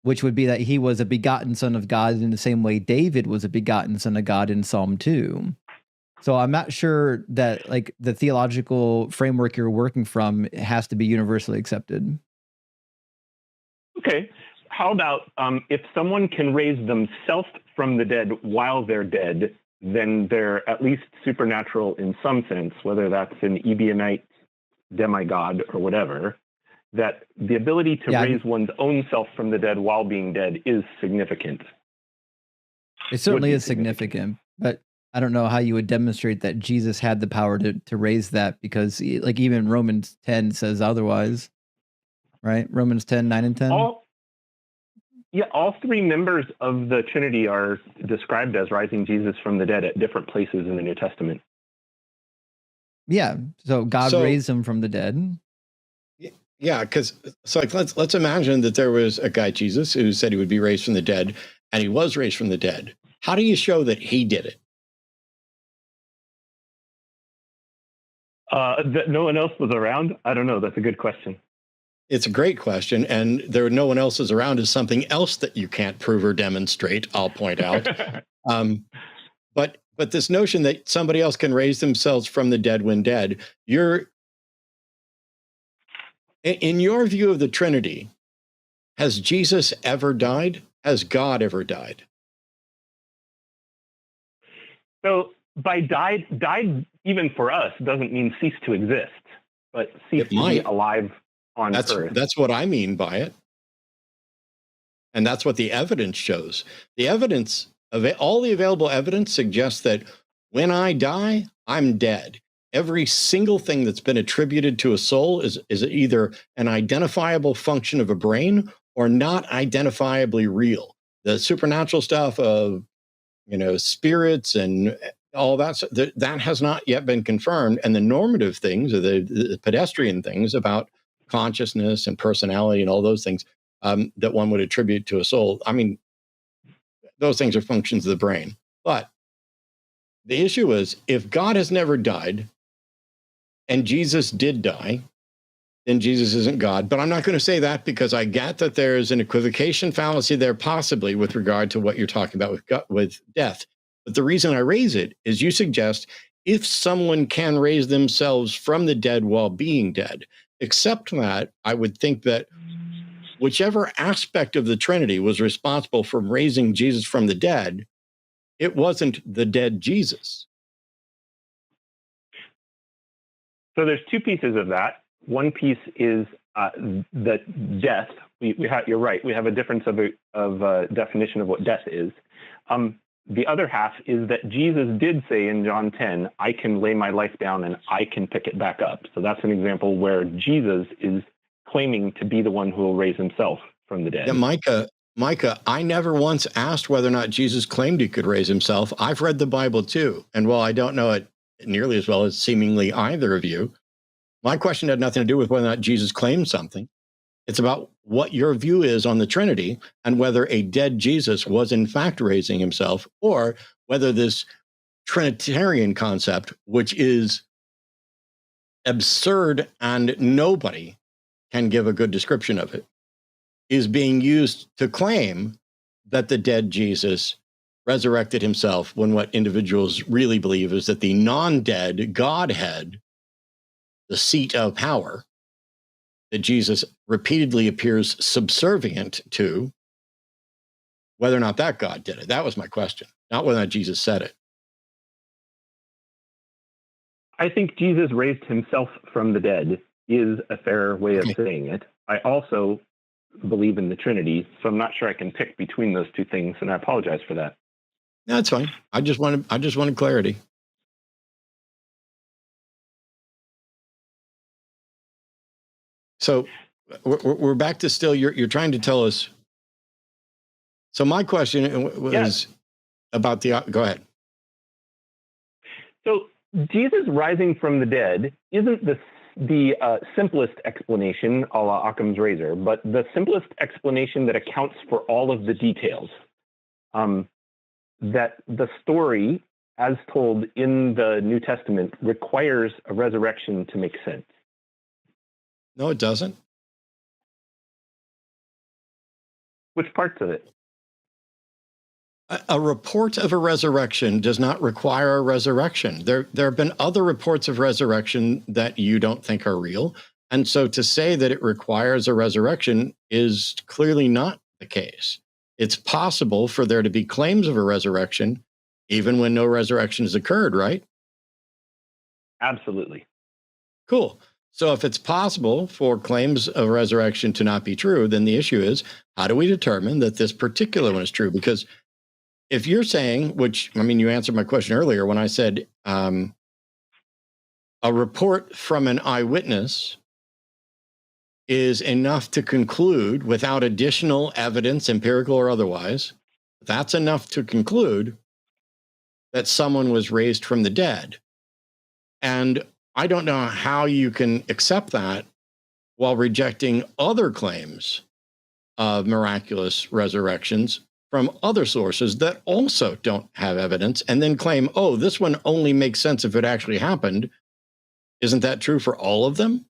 which would be that he was a begotten son of God in the same way David was a begotten son of God in Psalm 2. So I'm not sure that like the theological framework you're working from has to be universally accepted. Okay. How about if someone can raise themselves from the dead while they're dead, then they're at least supernatural in some sense, whether that's an Ebionite demigod or whatever, that the ability to raise one's own self from the dead while being dead is significant. It certainly is significant, but I don't know how you would demonstrate that Jesus had the power to raise that, because like even Romans 10 says otherwise, right? Romans 10, 9 and 10. All three members of the Trinity are described as rising Jesus from the dead at different places in the New Testament. Yeah, so God raised him from the dead. Yeah, because like let's imagine that there was a guy, Jesus, who said he would be raised from the dead, and he was raised from the dead. How do you show that he did it? That no one else was around? I don't know. That's a good question. It's a great question, and there no one else is around is something else that you can't prove or demonstrate, I'll point out. But this notion that somebody else can raise themselves from the dead when dead, in your view of the Trinity, has Jesus ever died? Has God ever died? So by died even for us doesn't mean cease to exist, but cease to be alive on earth. That's what I mean by it. And that's what the evidence shows. The evidence of all the available evidence suggests that when I die, I'm dead. Every single thing that's been attributed to a soul is either an identifiable function of a brain or not identifiably real. The supernatural stuff of, spirits and all that has not yet been confirmed. And the normative things, or the pedestrian things about consciousness and personality and all those things that one would attribute to a soul, I mean, those things are functions of the brain. But the issue is, if God has never died and Jesus did die, then Jesus isn't God. But I'm not going to say that, because I get that there's an equivocation fallacy there possibly with regard to what you're talking about with death. But the reason I raise it is you suggest if someone can raise themselves from the dead while being dead, except that I would think that whichever aspect of the Trinity was responsible for raising Jesus from the dead, it wasn't the dead Jesus. So there's two pieces of that. One piece is that death. You're right. We have a difference of definition of what death is. The other half is that Jesus did say in John 10, I can lay my life down and I can pick it back up. So that's an example where Jesus is claiming to be the one who will raise himself from the dead. Yeah, Micah, I never once asked whether or not Jesus claimed he could raise himself. I've read the Bible too. And while I don't know it nearly as well as seemingly either of you, My question had nothing to do with whether or not Jesus claimed something. It's about what your view is on the Trinity and whether a dead Jesus was in fact raising himself, or whether this Trinitarian concept, which is absurd and nobody can give a good description of it, is being used to claim that the dead Jesus resurrected himself, when what individuals really believe is that the non-dead Godhead, the seat of power, that Jesus repeatedly appears subservient to, whether or not that God did it. That was my question, not whether or not Jesus said it. I think Jesus raised himself from the dead is a fair way of saying it. I also believe in the Trinity, so I'm not sure I can pick between those two things, and I apologize for that. No, that's fine. I just wanted clarity. So we're back to still, you're trying to tell us. So my question was about go ahead. So Jesus rising from the dead isn't the simplest explanation, a la Occam's razor, but the simplest explanation that accounts for all of the details. That the story, as told in the New Testament, requires a resurrection to make sense. No, it doesn't. Which parts of it? A report of a resurrection does not require a resurrection. There have been other reports of resurrection that you don't think are real. And so to say that it requires a resurrection is clearly not the case. It's possible for there to be claims of a resurrection, even when no resurrection has occurred, right? Absolutely. Cool. So if it's possible for claims of resurrection to not be true, then the issue is, how do we determine that this particular one is true? Because if you're saying, which, I mean, you answered my question earlier when I said a report from an eyewitness is enough to conclude without additional evidence, empirical or otherwise, that's enough to conclude that someone was raised from the dead. And I don't know how you can accept that while rejecting other claims of miraculous resurrections from other sources that also don't have evidence, and then claim, oh, this one only makes sense if it actually happened. Isn't that true for all of them?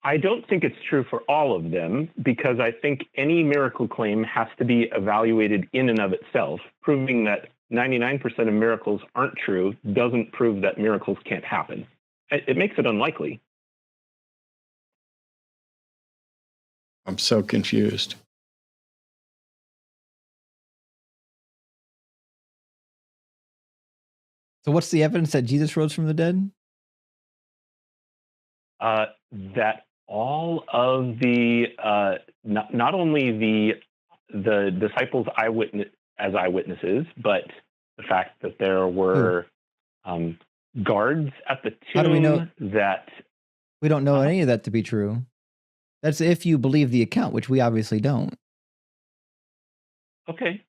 I don't think it's true for all of them, because I think any miracle claim has to be evaluated in and of itself. Proving that 99% of miracles aren't true doesn't prove that miracles can't happen. It makes it unlikely. I'm so confused. So what's the evidence that Jesus rose from the dead? That all of the not only the disciples eyewitnesses, but the fact that there were guards at the tomb. How do we know that? We don't know any of that to be true. That's if you believe the account, which we obviously don't. Okay.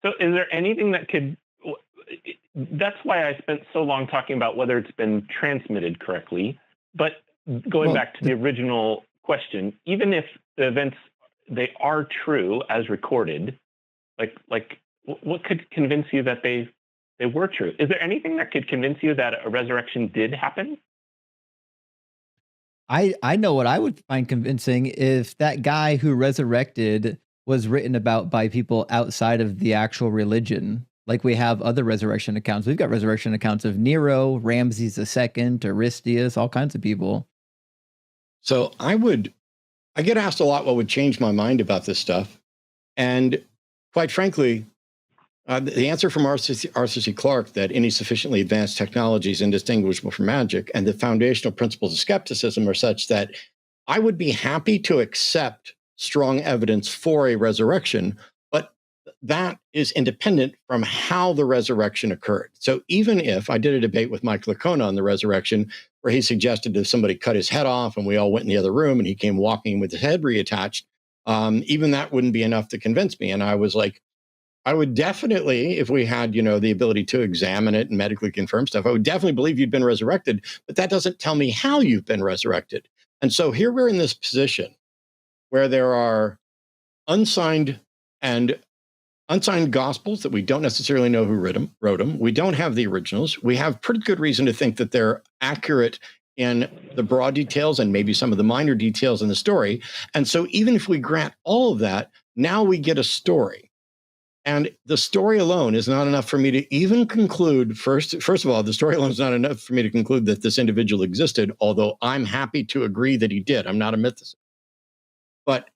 So is there anything that could... That's why I spent so long talking about whether it's been transmitted correctly. But going back to the original question, even if the events, they are true as recorded, like what could convince you that they were true? Is there anything that could convince you that a resurrection did happen? I know what I would find convincing if that guy who resurrected was written about by people outside of the actual religion. Like we have other resurrection accounts. We've got resurrection accounts of Nero, Ramses II, Aristeas, all kinds of people. So I get asked a lot what would change my mind about this stuff. And quite frankly, the answer from Arthur C. Clarke that any sufficiently advanced technology is indistinguishable from magic, and the foundational principles of skepticism are such that I would be happy to accept strong evidence for a resurrection, but that is independent from how the resurrection occurred. So even if I did a debate with Mike Licona on the resurrection, where he suggested that somebody cut his head off and we all went in the other room and he came walking with his head reattached, even that wouldn't be enough to convince me. And I was like, I would definitely, if we had, the ability to examine it and medically confirm stuff, I would definitely believe you'd been resurrected, but that doesn't tell me how you've been resurrected. And so here we're in this position where there are unsigned gospels that we don't necessarily know who wrote them. We don't have the originals. We have pretty good reason to think that they're accurate in the broad details and maybe some of the minor details in the story. And so even if we grant all of that, now we get a story. And the story alone is not enough for me to even conclude, first of all, the story alone is not enough for me to conclude that this individual existed, although I'm happy to agree that he did. I'm not a mythicist. But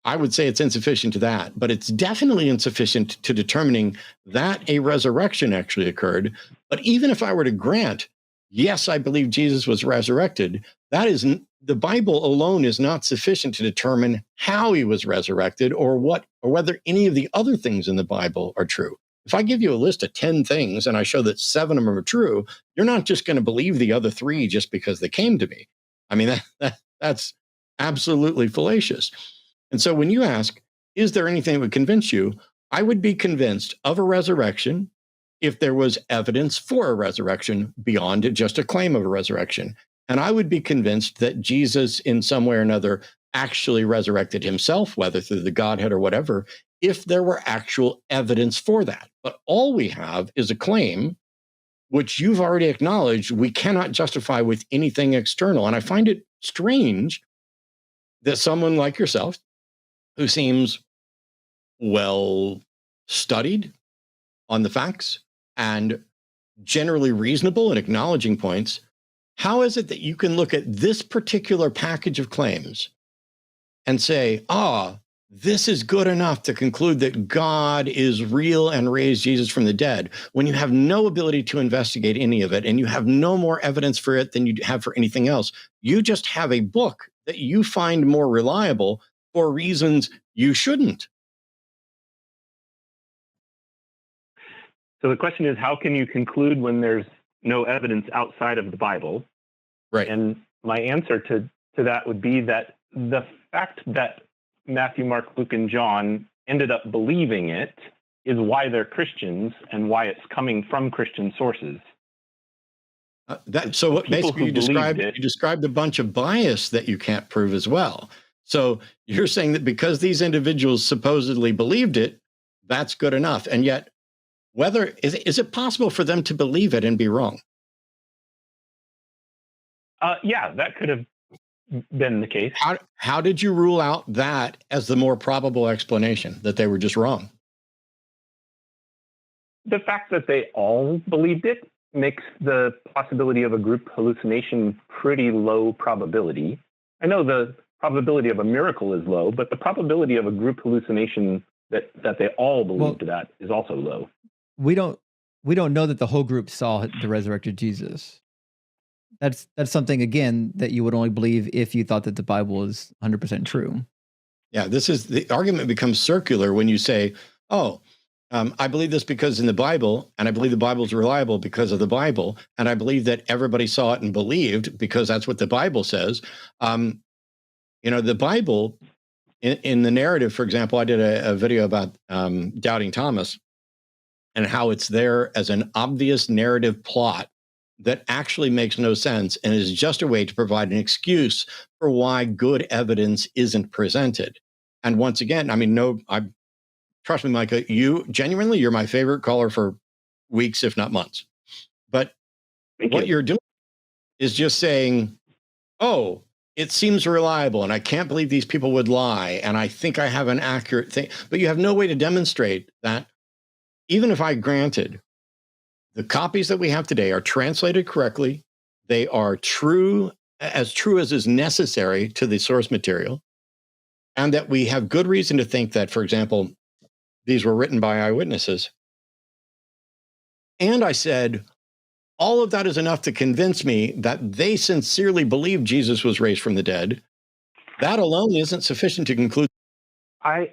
I would say it's insufficient to that, but it's definitely insufficient to determining that a resurrection actually occurred. But even if I were to grant, yes, I believe Jesus was resurrected, the Bible alone is not sufficient to determine how he was resurrected or whether any of the other things in the Bible are true. If I give you a list of 10 things and I show that 7 of them are true, you're not just going to believe the other 3 just because they came to me. I mean, that's absolutely fallacious. And so when you ask, is there anything that would convince you? I would be convinced of a resurrection if there was evidence for a resurrection beyond just a claim of a resurrection. And I would be convinced that Jesus, in some way or another, actually resurrected himself, whether through the Godhead or whatever, if there were actual evidence for that. But all we have is a claim, which you've already acknowledged we cannot justify with anything external. And I find it strange that someone like yourself, who seems well studied on the facts and generally reasonable in acknowledging points, how is it that you can look at this particular package of claims and say, this is good enough to conclude that God is real and raised Jesus from the dead, when you have no ability to investigate any of it and you have no more evidence for it than you have for anything else? You just have a book that you find more reliable for reasons you shouldn't. So the question is, how can you conclude when there's no evidence outside of the Bible? Right. And my answer to that would be that the fact that Matthew, Mark, Luke, and John ended up believing it is why they're Christians and why it's coming from Christian sources. So what basically you described a bunch of bias that you can't prove as well. So you're saying that because these individuals supposedly believed it, that's good enough. And yet, is it possible for them to believe it and be wrong? Yeah, that could have been the case. How did you rule out that as the more probable explanation, that they were just wrong? The fact that they all believed it makes the possibility of a group hallucination pretty low probability. I know the probability of a miracle is low, but the probability of a group hallucination that they all believed that is also low. We don't know that the whole group saw the resurrected Jesus. That's something, again, that you would only believe if you thought that the Bible is 100% true. Yeah, the argument becomes circular when you say, I believe this because in the Bible, and I believe the Bible is reliable because of the Bible, and I believe that everybody saw it and believed because that's what the Bible says. The Bible, in the narrative, for example, I did a video about doubting Thomas and how it's there as an obvious narrative plot that actually makes no sense and is just a way to provide an excuse for why good evidence isn't presented. And once again, trust me, Micah, you're my favorite caller for weeks, if not months. But you're doing is just saying, it seems reliable and I can't believe these people would lie. And I think I have an accurate thing, but you have no way to demonstrate that. Even if I granted the copies that we have today are translated correctly, they are true as is necessary to the source material, and that we have good reason to think that, for example, these were written by eyewitnesses. And I said, all of that is enough to convince me that they sincerely believe Jesus was raised from the dead. That alone isn't sufficient to conclude. I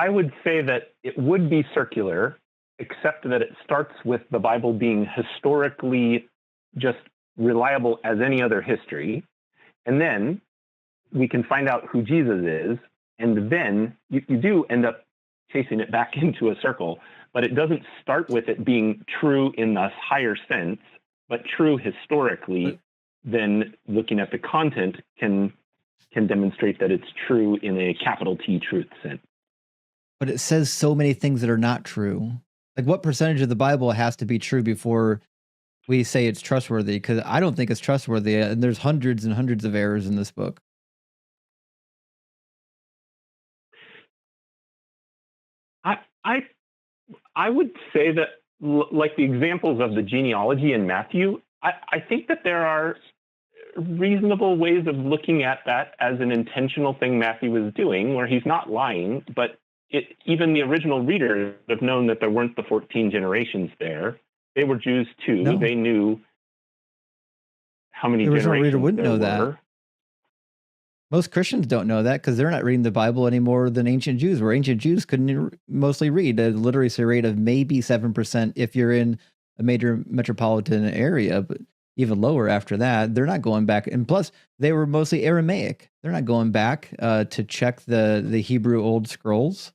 would say that it would be circular, except that it starts with the Bible being historically just reliable as any other history. And then we can find out who Jesus is. And then you do end up chasing it back into a circle. But it doesn't start with it being true in the higher sense, but true historically. Then looking at the content can demonstrate that it's true in a capital T truth sense. But it says so many things that are not true. Like, what percentage of the Bible has to be true before we say it's trustworthy? Because I don't think it's trustworthy, and there's hundreds and hundreds of errors in this book. I would say that, like the examples of the genealogy in Matthew, I think that there are reasonable ways of looking at that as an intentional thing Matthew was doing, where he's not lying, but even the original readers have known that there weren't the 14 generations there. They were Jews too. No. They knew how many The original generations reader wouldn't there know that. were. Most Christians don't know that because they're not reading the Bible any more than ancient Jews, where ancient Jews couldn't mostly read. A literacy rate of maybe 7% if you're in a major metropolitan area, but even lower after that. They're not going back. And plus, they were mostly Aramaic. They're not going back to check the Hebrew old scrolls.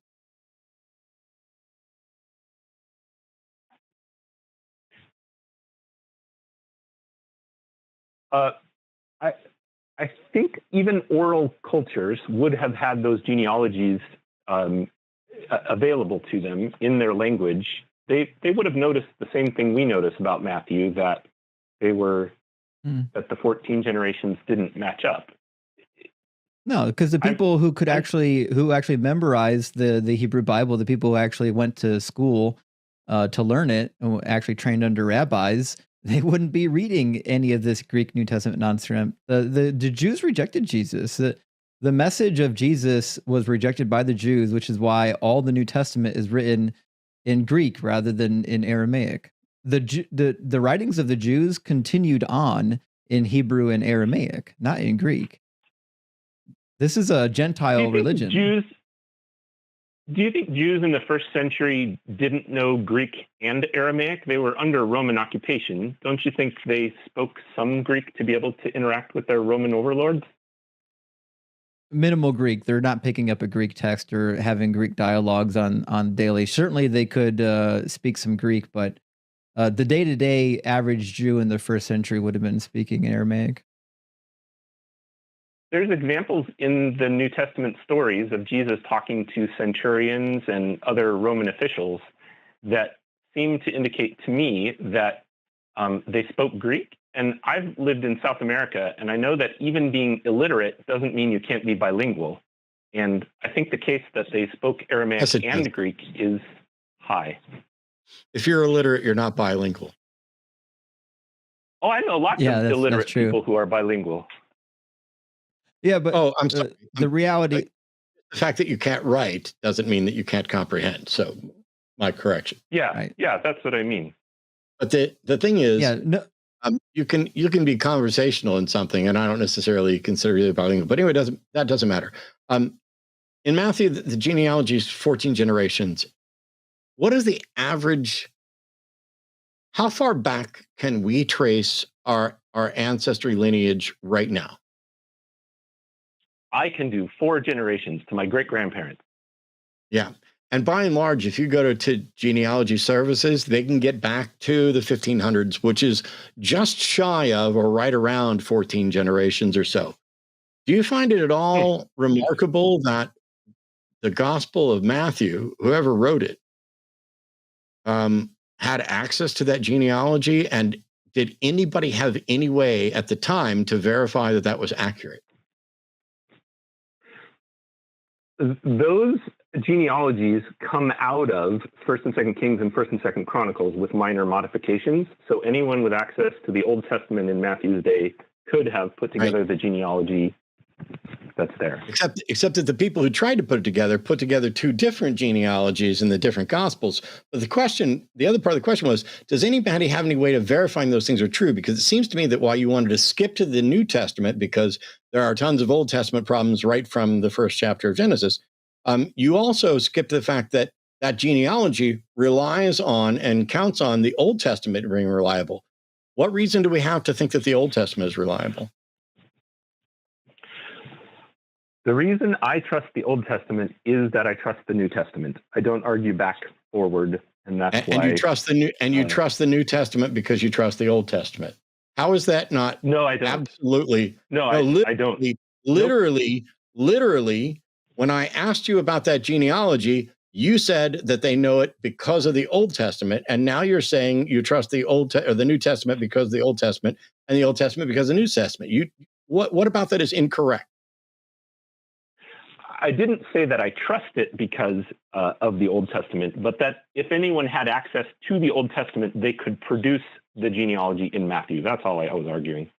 I think even oral cultures would have had those genealogies available to them in their language. They would have noticed the same thing we notice about Matthew, that they were that the 14 generations didn't match up. No, because the people who actually memorized the Hebrew Bible, the people who actually went to school to learn it, and actually trained under rabbis, they wouldn't be reading any of this Greek New Testament nonsense. The Jews rejected Jesus. The message of Jesus was rejected by the Jews, which is why all the New Testament is written in Greek rather than in Aramaic. The writings of the Jews continued on in Hebrew and Aramaic, not in Greek. This is a Gentile religion. Do you think Jews in the first century didn't know Greek and Aramaic? They were under Roman occupation. Don't you think they spoke some Greek to be able to interact with their Roman overlords? Minimal Greek. They're not picking up a Greek text or having Greek dialogues on daily. Certainly they could speak some Greek, but the day-to-day average Jew in the first century would have been speaking Aramaic. There's examples in the New Testament stories of Jesus talking to centurions and other Roman officials that seem to indicate to me that they spoke Greek. And I've lived in South America, and I know that even being illiterate doesn't mean you can't be bilingual. And I think the case that they spoke Aramaic and Greek is high. If you're illiterate, you're not bilingual. Oh, I know lots of illiterate people who are bilingual. Yeah, but I'm sorry. The reality, the fact that you can't write doesn't mean that you can't comprehend. So, my correction. Yeah, right. Yeah, that's what I mean. But the thing is, you can be conversational in something, and I don't necessarily consider you bilingual. But anyway, that doesn't matter. In Matthew, the genealogy is 14 generations. What is the average? How far back can we trace our ancestry lineage right now? I can do 4 generations to my great-grandparents. Yeah. And by and large, if you go to genealogy services, they can get back to the 1500s, which is just shy of or right around 14 generations or so. Do you find it at all remarkable that the Gospel of Matthew, whoever wrote it, had access to that genealogy? And did anybody have any way at the time to verify that that was accurate? Those genealogies come out of 1st and 2nd Kings and 1st and 2nd Chronicles with minor modifications. So anyone with access to the Old Testament in Matthew's day could have put together the genealogy that's there. Except that the people who tried to put together 2 different genealogies in the different Gospels. But the other part of the question was, does anybody have any way of verifying those things are true? Because it seems to me that while you wanted to skip to the New Testament because there are tons of Old Testament problems right from the first chapter of Genesis, you also skipped the fact that genealogy relies on and counts on the Old Testament being reliable. What reason do we have to think that the Old Testament is reliable? The reason I trust the Old Testament is that I trust the New Testament. I don't argue back forward, and that's why. And you trust the New Testament because you trust the Old Testament. How is that not? No, I don't. Absolutely. No, I don't. Literally, when I asked you about that genealogy, you said that they know it because of the Old Testament, and now you're saying you trust the the New Testament because of the Old Testament, and the Old Testament because of the New Testament. What about that is incorrect? I didn't say that I trust it because of the Old Testament, but that if anyone had access to the Old Testament, they could produce the genealogy in Matthew. That's all I was arguing.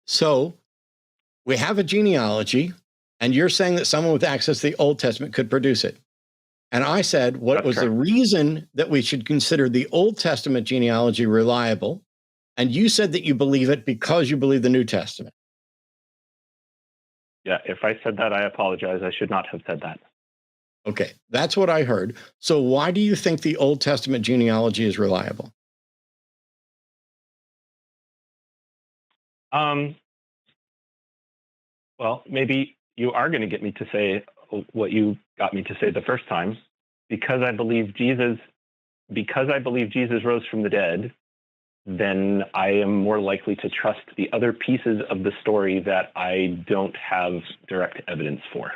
So we have a genealogy, and you're saying that someone with access to the Old Testament could produce it. And I said, what was the reason that we should consider the Old Testament genealogy reliable? And you said that you believe it because you believe the New Testament. Yeah, if I said that, I apologize. I should not have said that. Okay, that's what I heard. So why do you think the Old Testament genealogy is reliable? Well, maybe you are going to get me to say what you got me to say the first time. Because I believe Jesus rose from the dead, then I am more likely to trust the other pieces of the story that I don't have direct evidence for.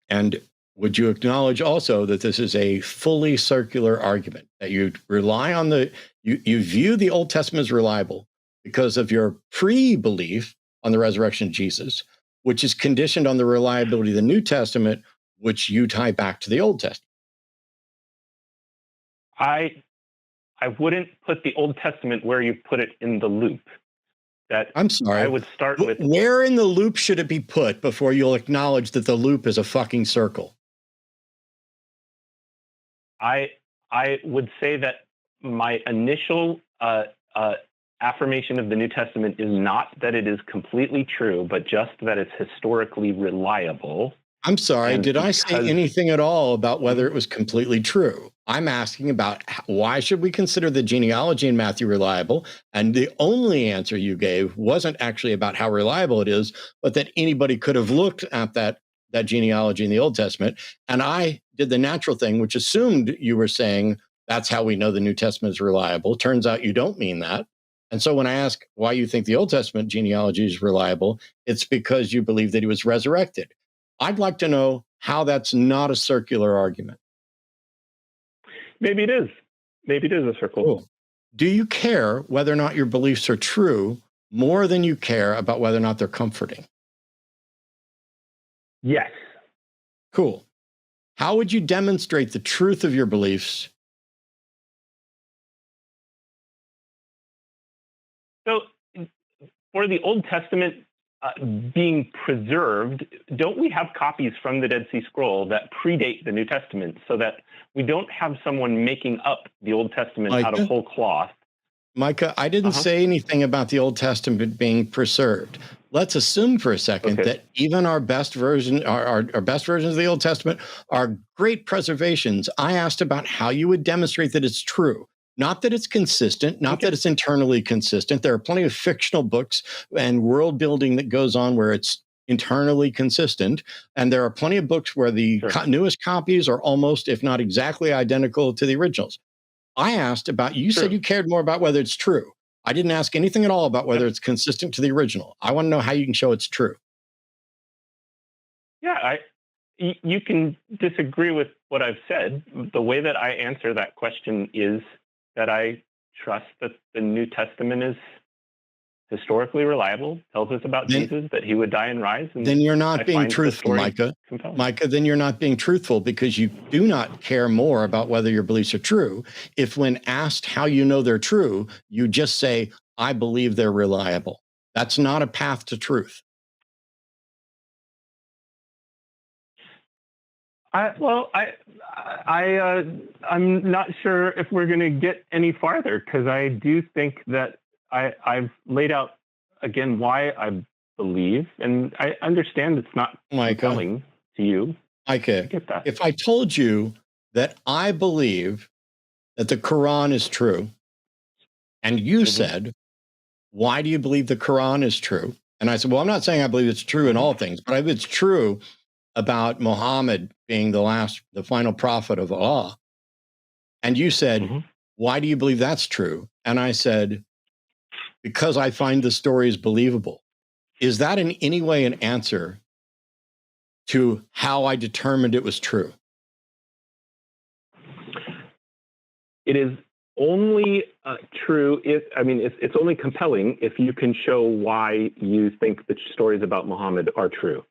And would you acknowledge also that this is a fully circular argument, that you rely on you view the Old Testament as reliable because of your pre-belief on the resurrection of Jesus, which is conditioned on the reliability of the New Testament, which you tie back to the Old Testament? I wouldn't put the Old Testament where you put it in the loop. I'm sorry. I would start with where in the loop should it be put before you'll acknowledge that the loop is a fucking circle? I would say that my initial affirmation of the New Testament is not that it is completely true, but just that it's historically reliable. I'm sorry, did I say anything at all about whether it was completely true? I'm asking about why should we consider the genealogy in Matthew reliable? And the only answer you gave wasn't actually about how reliable it is, but that anybody could have looked at that genealogy in the Old Testament. And I did the natural thing, which assumed you were saying that's how we know the New Testament is reliable. Turns out you don't mean that. And so when I ask why you think the Old Testament genealogy is reliable, it's because you believe that he was resurrected. I'd like to know how that's not a circular argument. Maybe it is. Maybe it is a circle. Cool. Do you care whether or not your beliefs are true more than you care about whether or not they're comforting? Yes. Cool. How would you demonstrate the truth of your beliefs? So for the Old Testament being preserved, don't we have copies from the Dead Sea Scroll that predate the New Testament so that we don't have someone making up the Old Testament out of whole cloth? Micah, I didn't say anything about the Old Testament being preserved. Let's assume for a second that even our best versions of the Old Testament are great preservations. I asked about how you would demonstrate that it's true. Not that it's consistent, not that it's internally consistent. There are plenty of fictional books and world building that goes on where it's internally consistent. And there are plenty of books where the newest copies are almost, if not exactly identical to the originals. I asked about, you said you cared more about whether it's true. I didn't ask anything at all about whether it's consistent to the original. I want to know how you can show it's true. Yeah, you can disagree with what I've said. The way that I answer that question is that I trust that the New Testament is historically reliable, tells us about Jesus, that he would die and rise. And then you're not being truthful, Micah. Micah, then you're not being truthful because you do not care more about whether your beliefs are true. If when asked how you know they're true, you just say, I believe they're reliable. That's not a path to truth. I'm not sure if we're going to get any farther because I do think that I've laid out again why I believe, and I understand it's not compelling to you. Micah, if I told you that I believe that the Quran is true, and you said, why do you believe the Quran is true? And I said, well, I'm not saying I believe it's true in all things, but I believe it's true about Muhammad being the final prophet of Allah. And you said, why do you believe that's true? And I said, because I find the stories believable. Is that in any way an answer to how I determined it was true? It is only true if, it's only compelling if you can show why you think the stories about Muhammad are true.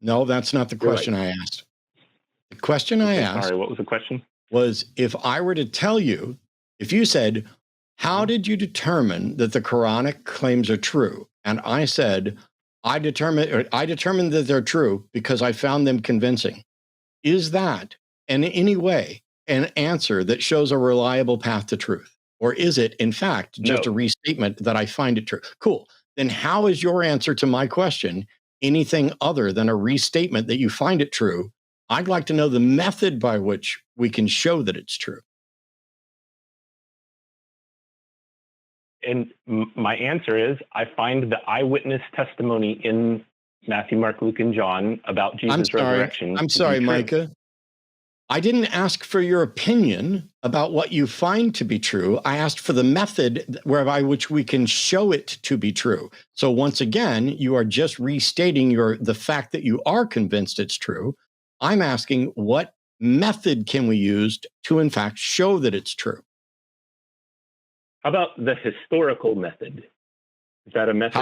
No, that's not the question I asked. The question I asked. Sorry, what was the question? Was if I were to tell you, if you said, how did you determine that the Quranic claims are true? And I said, I determined that they're true because I found them convincing. Is that in any way an answer that shows a reliable path to truth? Or is it, in fact, just a restatement that I find it true? Cool. Then how is your answer to my question anything other than a restatement that you find it true? I'd like to know the method by which we can show that it's true. And my answer is, I find the eyewitness testimony in Matthew, Mark, Luke, and John about Jesus' resurrection. I'm sorry, Micah. I didn't ask for your opinion about what you find to be true. I asked for the method whereby which we can show it to be true. So once again, you are just restating the fact that you are convinced it's true. I'm asking, what method can we use to, in fact, show that it's true? How about the historical method? Is that a method?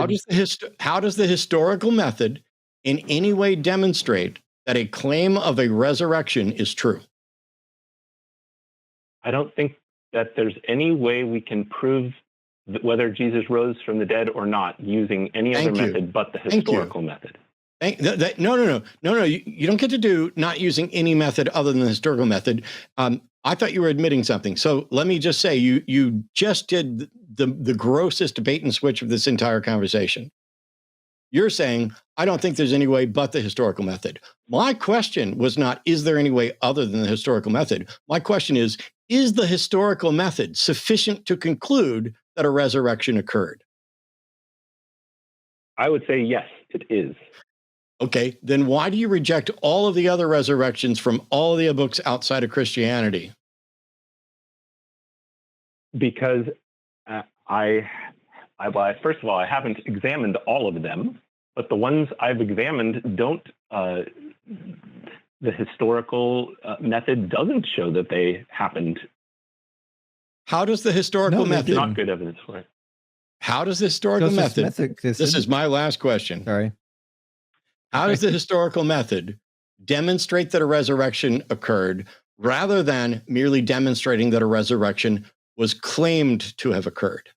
How does the historical method in any way demonstrate that a claim of a resurrection is true? I don't think that there's any way we can prove whether Jesus rose from the dead or not using any other method but the historical method. No. You don't get to do not using any method other than the historical method. I thought you were admitting something. So let me just say, you just did the grossest bait and switch of this entire conversation. You're saying, I don't think there's any way but the historical method. My question was not, is there any way other than the historical method? My question is the historical method sufficient to conclude that a resurrection occurred? I would say yes, it is. Okay, then why do you reject all of the other resurrections from all of the books outside of Christianity? Because first of all, I haven't examined all of them, but the ones I've examined don't. The historical method doesn't show that they happened. How does the historical method? Not good evidence for it. How does the historical method? This is my last question. Sorry. How does the historical method demonstrate that a resurrection occurred rather than merely demonstrating that a resurrection was claimed to have occurred?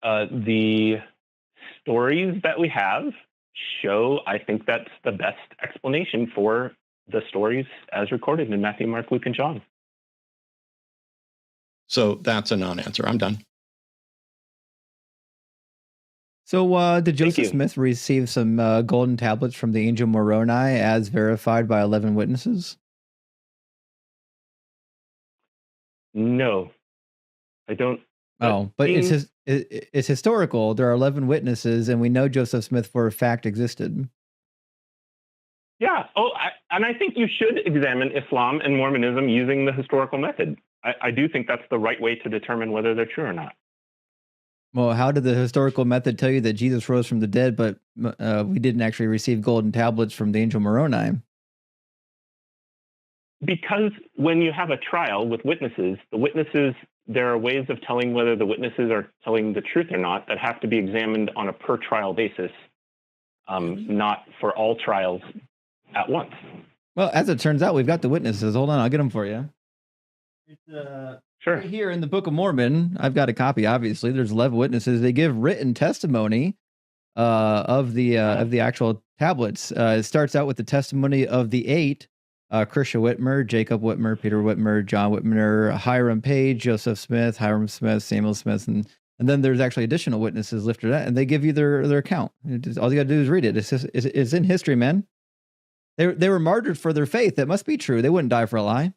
The stories that we have show, I think that's the best explanation for the stories as recorded in Matthew, Mark, Luke, and John. So that's a non-answer. I'm done. So did Joseph Smith receive some golden tablets from the angel Moroni as verified by 11 witnesses? No, I don't. Oh, but it's historical. There are 11 witnesses, and we know Joseph Smith for a fact existed. Yeah. And I think you should examine Islam and Mormonism using the historical method. I do think that's the right way to determine whether they're true or not. Well, how did the historical method tell you that Jesus rose from the dead, but we didn't actually receive golden tablets from the angel Moroni? Because when you have a trial with witnesses, there are ways of telling whether the witnesses are telling the truth or not that have to be examined on a per trial basis, not for all trials at once. Well, as it turns out, we've got the witnesses. Hold on, I'll get them for you. It's sure. Right here in the Book of Mormon, I've got a copy. Obviously, there's 11 witnesses. They give written testimony of the actual tablets. It starts out with the testimony of the 8: Krisha Whitmer, Jacob Whitmer, Peter Whitmer, John Whitmer, Hiram Page, Joseph Smith, Hiram Smith, Samuel Smith, and then there's actually additional witnesses listed at, and they give you their account. All you got to do is read it. It's in history, man. They were martyred for their faith. That must be true. They wouldn't die for a lie.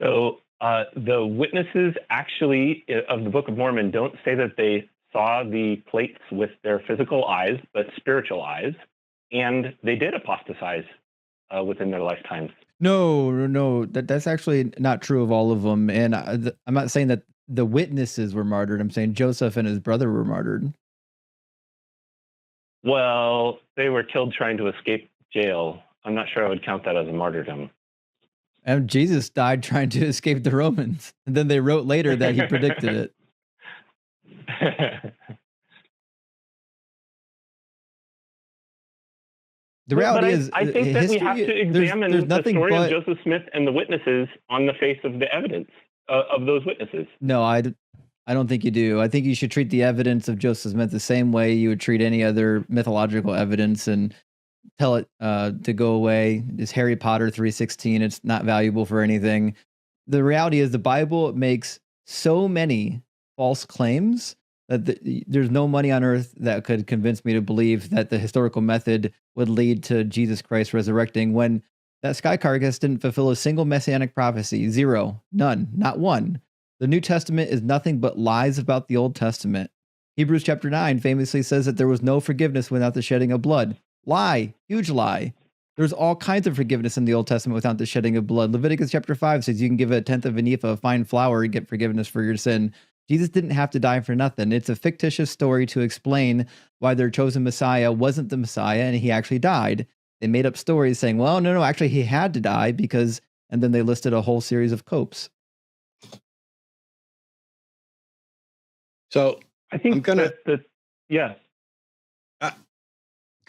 So the witnesses actually of the Book of Mormon don't say that they saw the plates with their physical eyes, but spiritual eyes, and they did apostatize within their lifetimes. No, that's actually not true of all of them. And I'm not saying that the witnesses were martyred. I'm saying Joseph and his brother were martyred. Well, they were killed trying to escape jail. I'm not sure I would count that as a martyrdom. And Jesus died trying to escape the Romans. And then they wrote later that he predicted it. The reality is, I think that we have to examine the story of Joseph Smith and the witnesses on the face of the evidence of those witnesses. No, I don't think you do. I think you should treat the evidence of Joseph Smith the same way you would treat any other mythological evidence and tell it to go away. It's Harry Potter 3:16. It's not valuable for anything. The reality is the Bible makes so many false claims that there's no money on earth that could convince me to believe that the historical method would lead to Jesus Christ resurrecting when that sky carcass didn't fulfill a single messianic prophecy. Zero. None. Not one. The New Testament is nothing but lies about the Old Testament. Hebrews chapter 9 famously says that there was no forgiveness without the shedding of blood. Lie. Huge lie. There's all kinds of forgiveness in the Old Testament without the shedding of blood. Leviticus chapter 5 says you can give a tenth of an ephah of fine flour and get forgiveness for your sin. Jesus didn't have to die for nothing. It's a fictitious story to explain why their chosen Messiah wasn't the Messiah and he actually died. They made up stories saying, well, no, actually he had to die because, and then they listed a whole series of copes. So I think go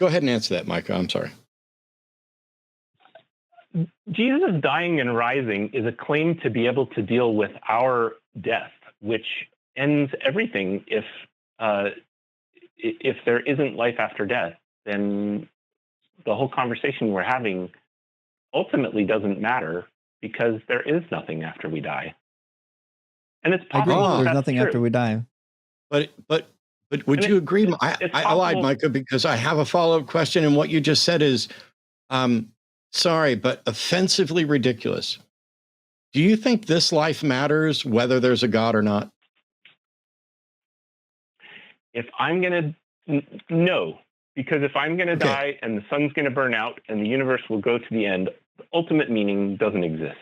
ahead and answer that, Micah. I'm sorry. Jesus dying and rising is a claim to be able to deal with our death, which ends everything. If there isn't life after death, then the whole conversation we're having ultimately doesn't matter because there is nothing after we die. And it's possible there's nothing after we die. But would you agree? I lied, Micah, because I have a follow-up question, and what you just said is, sorry, but offensively ridiculous. Do you think this life matters whether there's a God or not? No, because if I'm going to die and the sun's going to burn out and the universe will go to the end, the ultimate meaning doesn't exist.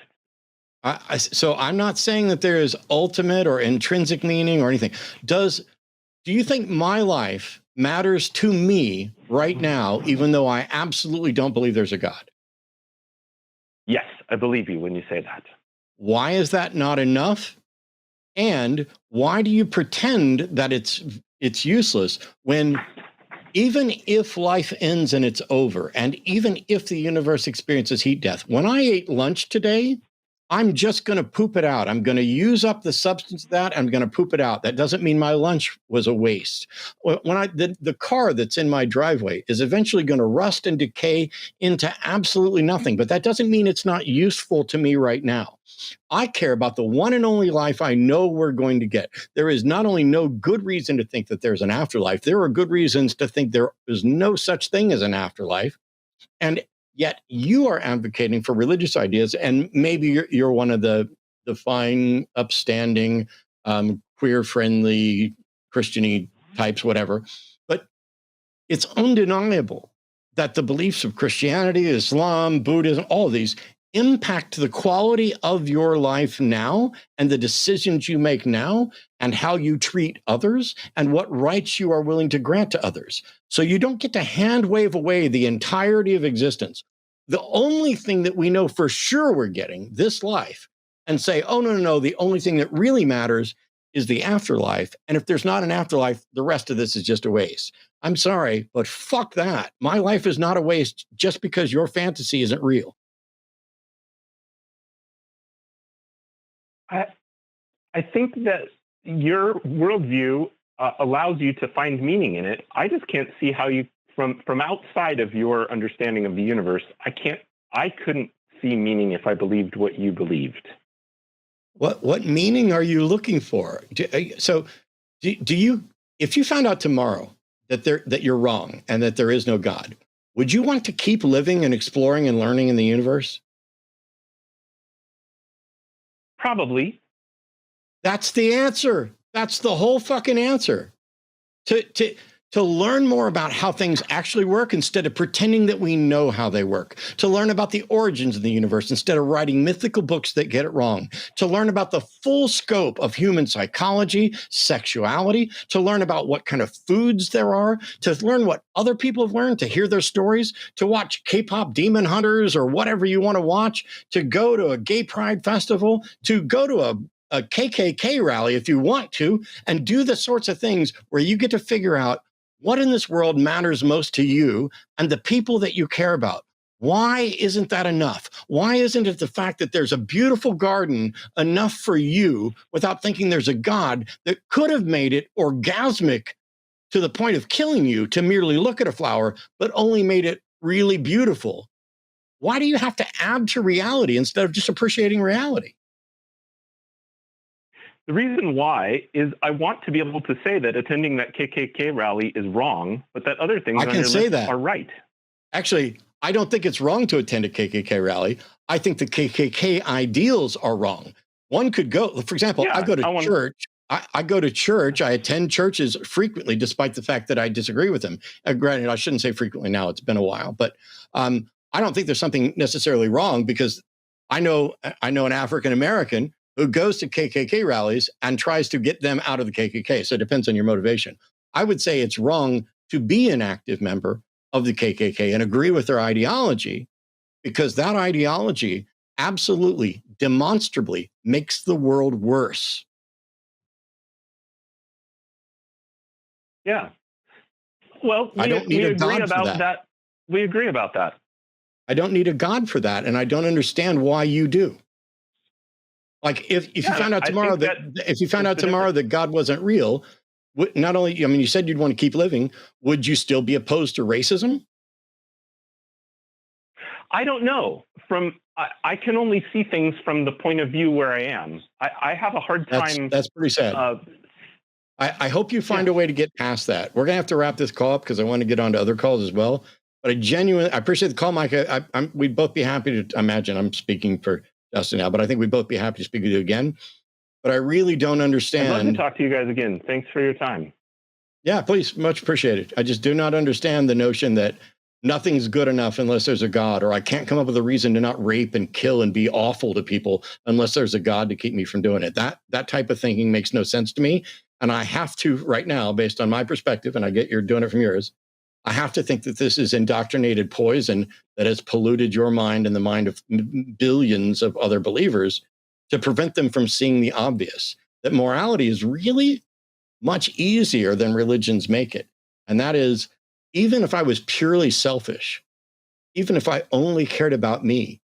So I'm not saying that there is ultimate or intrinsic meaning or anything. Do you think my life matters to me right now, even though I absolutely don't believe there's a God? Yes, I believe you when you say that. Why is that not enough? And why do you pretend that it's useless when even if life ends and it's over, and even if the universe experiences heat death, when I ate lunch today, I'm just going to poop it out. I'm going to use up the substance of that. I'm going to poop it out. That doesn't mean my lunch was a waste. When the car that's in my driveway is eventually going to rust and decay into absolutely nothing, but that doesn't mean it's not useful to me right now. I care about the one and only life I know we're going to get. There is not only no good reason to think that there's an afterlife, there are good reasons to think there is no such thing as an afterlife. And yet you are advocating for religious ideas, and maybe you're one of the fine, upstanding, queer-friendly, Christian-y types, whatever. But it's undeniable that the beliefs of Christianity, Islam, Buddhism, all of these impact the quality of your life now and the decisions you make now and how you treat others and what rights you are willing to grant to others. So you don't get to hand wave away the entirety of existence. The only thing that we know for sure we're getting, this life, and say, oh, no, the only thing that really matters is the afterlife. And if there's not an afterlife, the rest of this is just a waste. I'm sorry, but fuck that. My life is not a waste just because your fantasy isn't real. I think that your worldview allows you to find meaning in it. I just can't see how you, from outside of your understanding of the universe, I couldn't see meaning if I believed what you believed. What meaning are you looking for? Do you, if you found out tomorrow that you're wrong and that there is no God, would you want to keep living and exploring and learning in the universe? Probably. That's the answer. That's the whole fucking answer. To learn more about how things actually work instead of pretending that we know how they work. To learn about the origins of the universe instead of writing mythical books that get it wrong. To learn about the full scope of human psychology, sexuality. To learn about what kind of foods there are. To learn what other people have learned. To hear their stories. To watch K-pop Demon Hunters or whatever you want to watch. To go to a gay pride festival. To go to a KKK rally if you want to, and do the sorts of things where you get to figure out what in this world matters most to you and the people that you care about. Why isn't that enough? Why isn't it the fact that there's a beautiful garden enough for you without thinking there's a God that could have made it orgasmic to the point of killing you to merely look at a flower, but only made it really beautiful? Why do you have to add to reality instead of just appreciating reality? The reason why is I want to be able to say that attending that KKK rally is wrong, but that other things I on can your say list that. are right. Actually, I don't think it's wrong to attend a KKK rally. I think the KKK ideals are wrong. One could go, for example, Yeah, I go to church. I go to church. I attend churches frequently, despite the fact that I disagree with them. Granted, I shouldn't say frequently now. It's been a while. But I don't think there's something necessarily wrong, because I know an African-American who goes to KKK rallies and tries to get them out of the KKK. So it depends on your motivation. I would say it's wrong to be an active member of the KKK and agree with their ideology, because that ideology absolutely, demonstrably makes the world worse. Yeah. Well, I don't need a God for that. We agree about that. I don't need a God for that, and I don't understand why you do. Like if you found out tomorrow that God wasn't real, not only, I mean, you said you'd want to keep living, would you still be opposed to racism? I don't know. I can only see things from the point of view where I am. I have a hard time. That's pretty sad. I hope you find a way to get past that. We're gonna have to wrap this call up because I want to get on to other calls as well. But I appreciate the call, Mike. We'd both be happy to. Imagine I'm speaking for Justin now, but I think we'd both be happy to speak with you again. But I really don't understand. I'd love to talk to you guys again. Thanks for your time. Yeah, please, much appreciated. I just do not understand the notion that nothing's good enough unless there's a God, or I can't come up with a reason to not rape and kill and be awful to people unless there's a God to keep me from doing it. That type of thinking makes no sense to me. And I have to right now, based on my perspective, and I get you're doing it from yours, I have to think that this is indoctrinated poison that has polluted your mind and the mind of billions of other believers to prevent them from seeing the obvious, that morality is really much easier than religions make it. And that is, even if I was purely selfish, even if I only cared about me,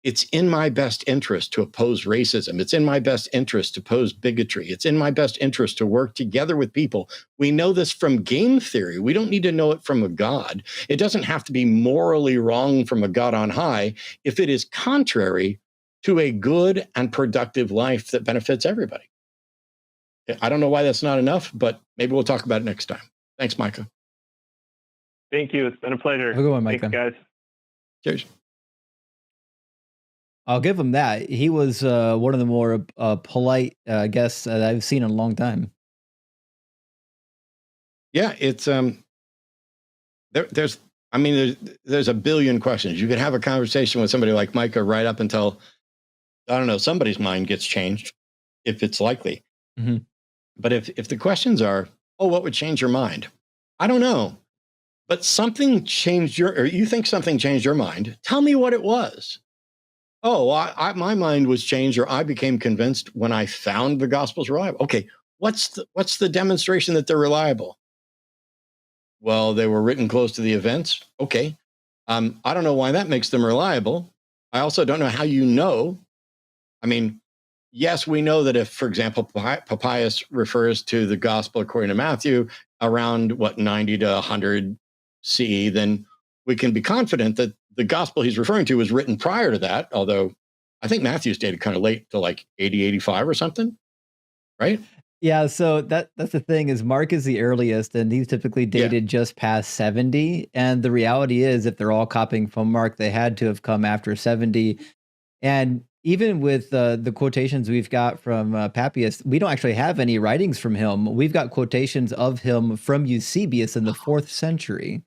it's in my best interest to oppose racism. It's in my best interest to oppose bigotry. It's in my best interest to work together with people. We know this from game theory. We don't need to know it from a God. It doesn't have to be morally wrong from a God on high if it is contrary to a good and productive life that benefits everybody. I don't know why that's not enough, but maybe we'll talk about it next time. Thanks, Micah. Thank you. It's been a pleasure. Have a good one, Micah. Thanks, guys. Cheers. I'll give him that. He was one of the more polite guests that I've seen in a long time. Yeah, it's there's a billion questions. You could have a conversation with somebody like Micah right up until, I don't know, somebody's mind gets changed, if it's likely. Mm-hmm. But if the questions are, oh, what would change your mind? I don't know. But something changed or you think something changed your mind. Tell me what it was. Oh, my mind was changed, or I became convinced when I found the Gospels reliable. Okay, what's the demonstration that they're reliable? Well, they were written close to the events. Okay. I don't know why that makes them reliable. I also don't know how you know. I mean, yes, we know that if, for example, Papias refers to the gospel according to Matthew around 90 to 100 CE, then we can be confident that the gospel he's referring to was written prior to that, although I think Matthew's dated kind of late to like 80, 85 or something, right? Yeah, so that's the thing is Mark is the earliest, and he's typically dated just past 70. And the reality is, if they're all copying from Mark, they had to have come after 70. And even with the quotations we've got from Papias, we don't actually have any writings from him. We've got quotations of him from Eusebius in the 4th century.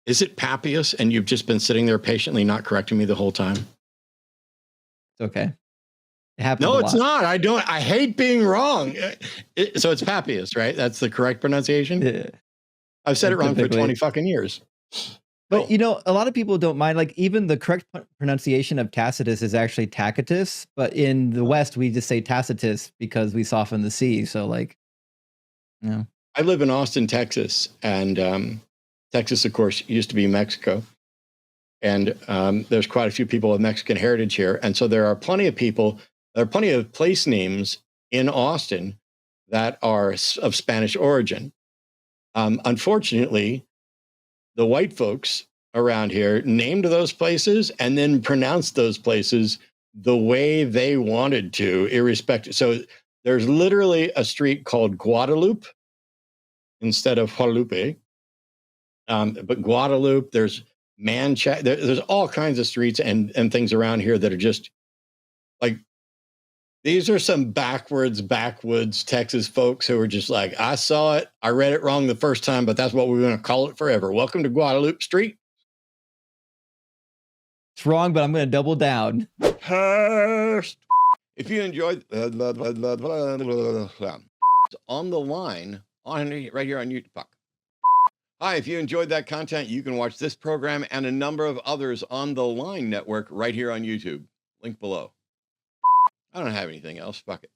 Is it Papias and you've just been sitting there patiently not correcting me the whole time? It's okay. It happens. No, it's not. I hate being wrong. So it's Papias, right? That's the correct pronunciation? Yeah. I've said it wrong for 20 fucking years. But, you know, a lot of people don't mind, like, even the correct pronunciation of Tacitus is actually Tacitus, but in the West, we just say Tacitus because we soften the C. So, like, you know. I live in Austin, Texas, and Texas, of course, used to be Mexico. And there's quite a few people of Mexican heritage here. And so there are plenty of place names in Austin that are of Spanish origin. Unfortunately, the white folks around here named those places and then pronounced those places the way they wanted to, irrespective. So there's literally a street called Guadalupe instead of Guadalupe. But Guadalupe, there's there's all kinds of streets and things around here that are just like, these are some backwoods Texas folks who are just like, I saw it, I read it wrong the first time, but that's what we're going to call it forever. Welcome to Guadalupe Street. It's wrong, but I'm going to double down. If you enjoyed on the line right here on YouTube. Hi, if you enjoyed that content, you can watch this program and a number of others on the Line Network right here on YouTube. Link below. I don't have anything else. Fuck it.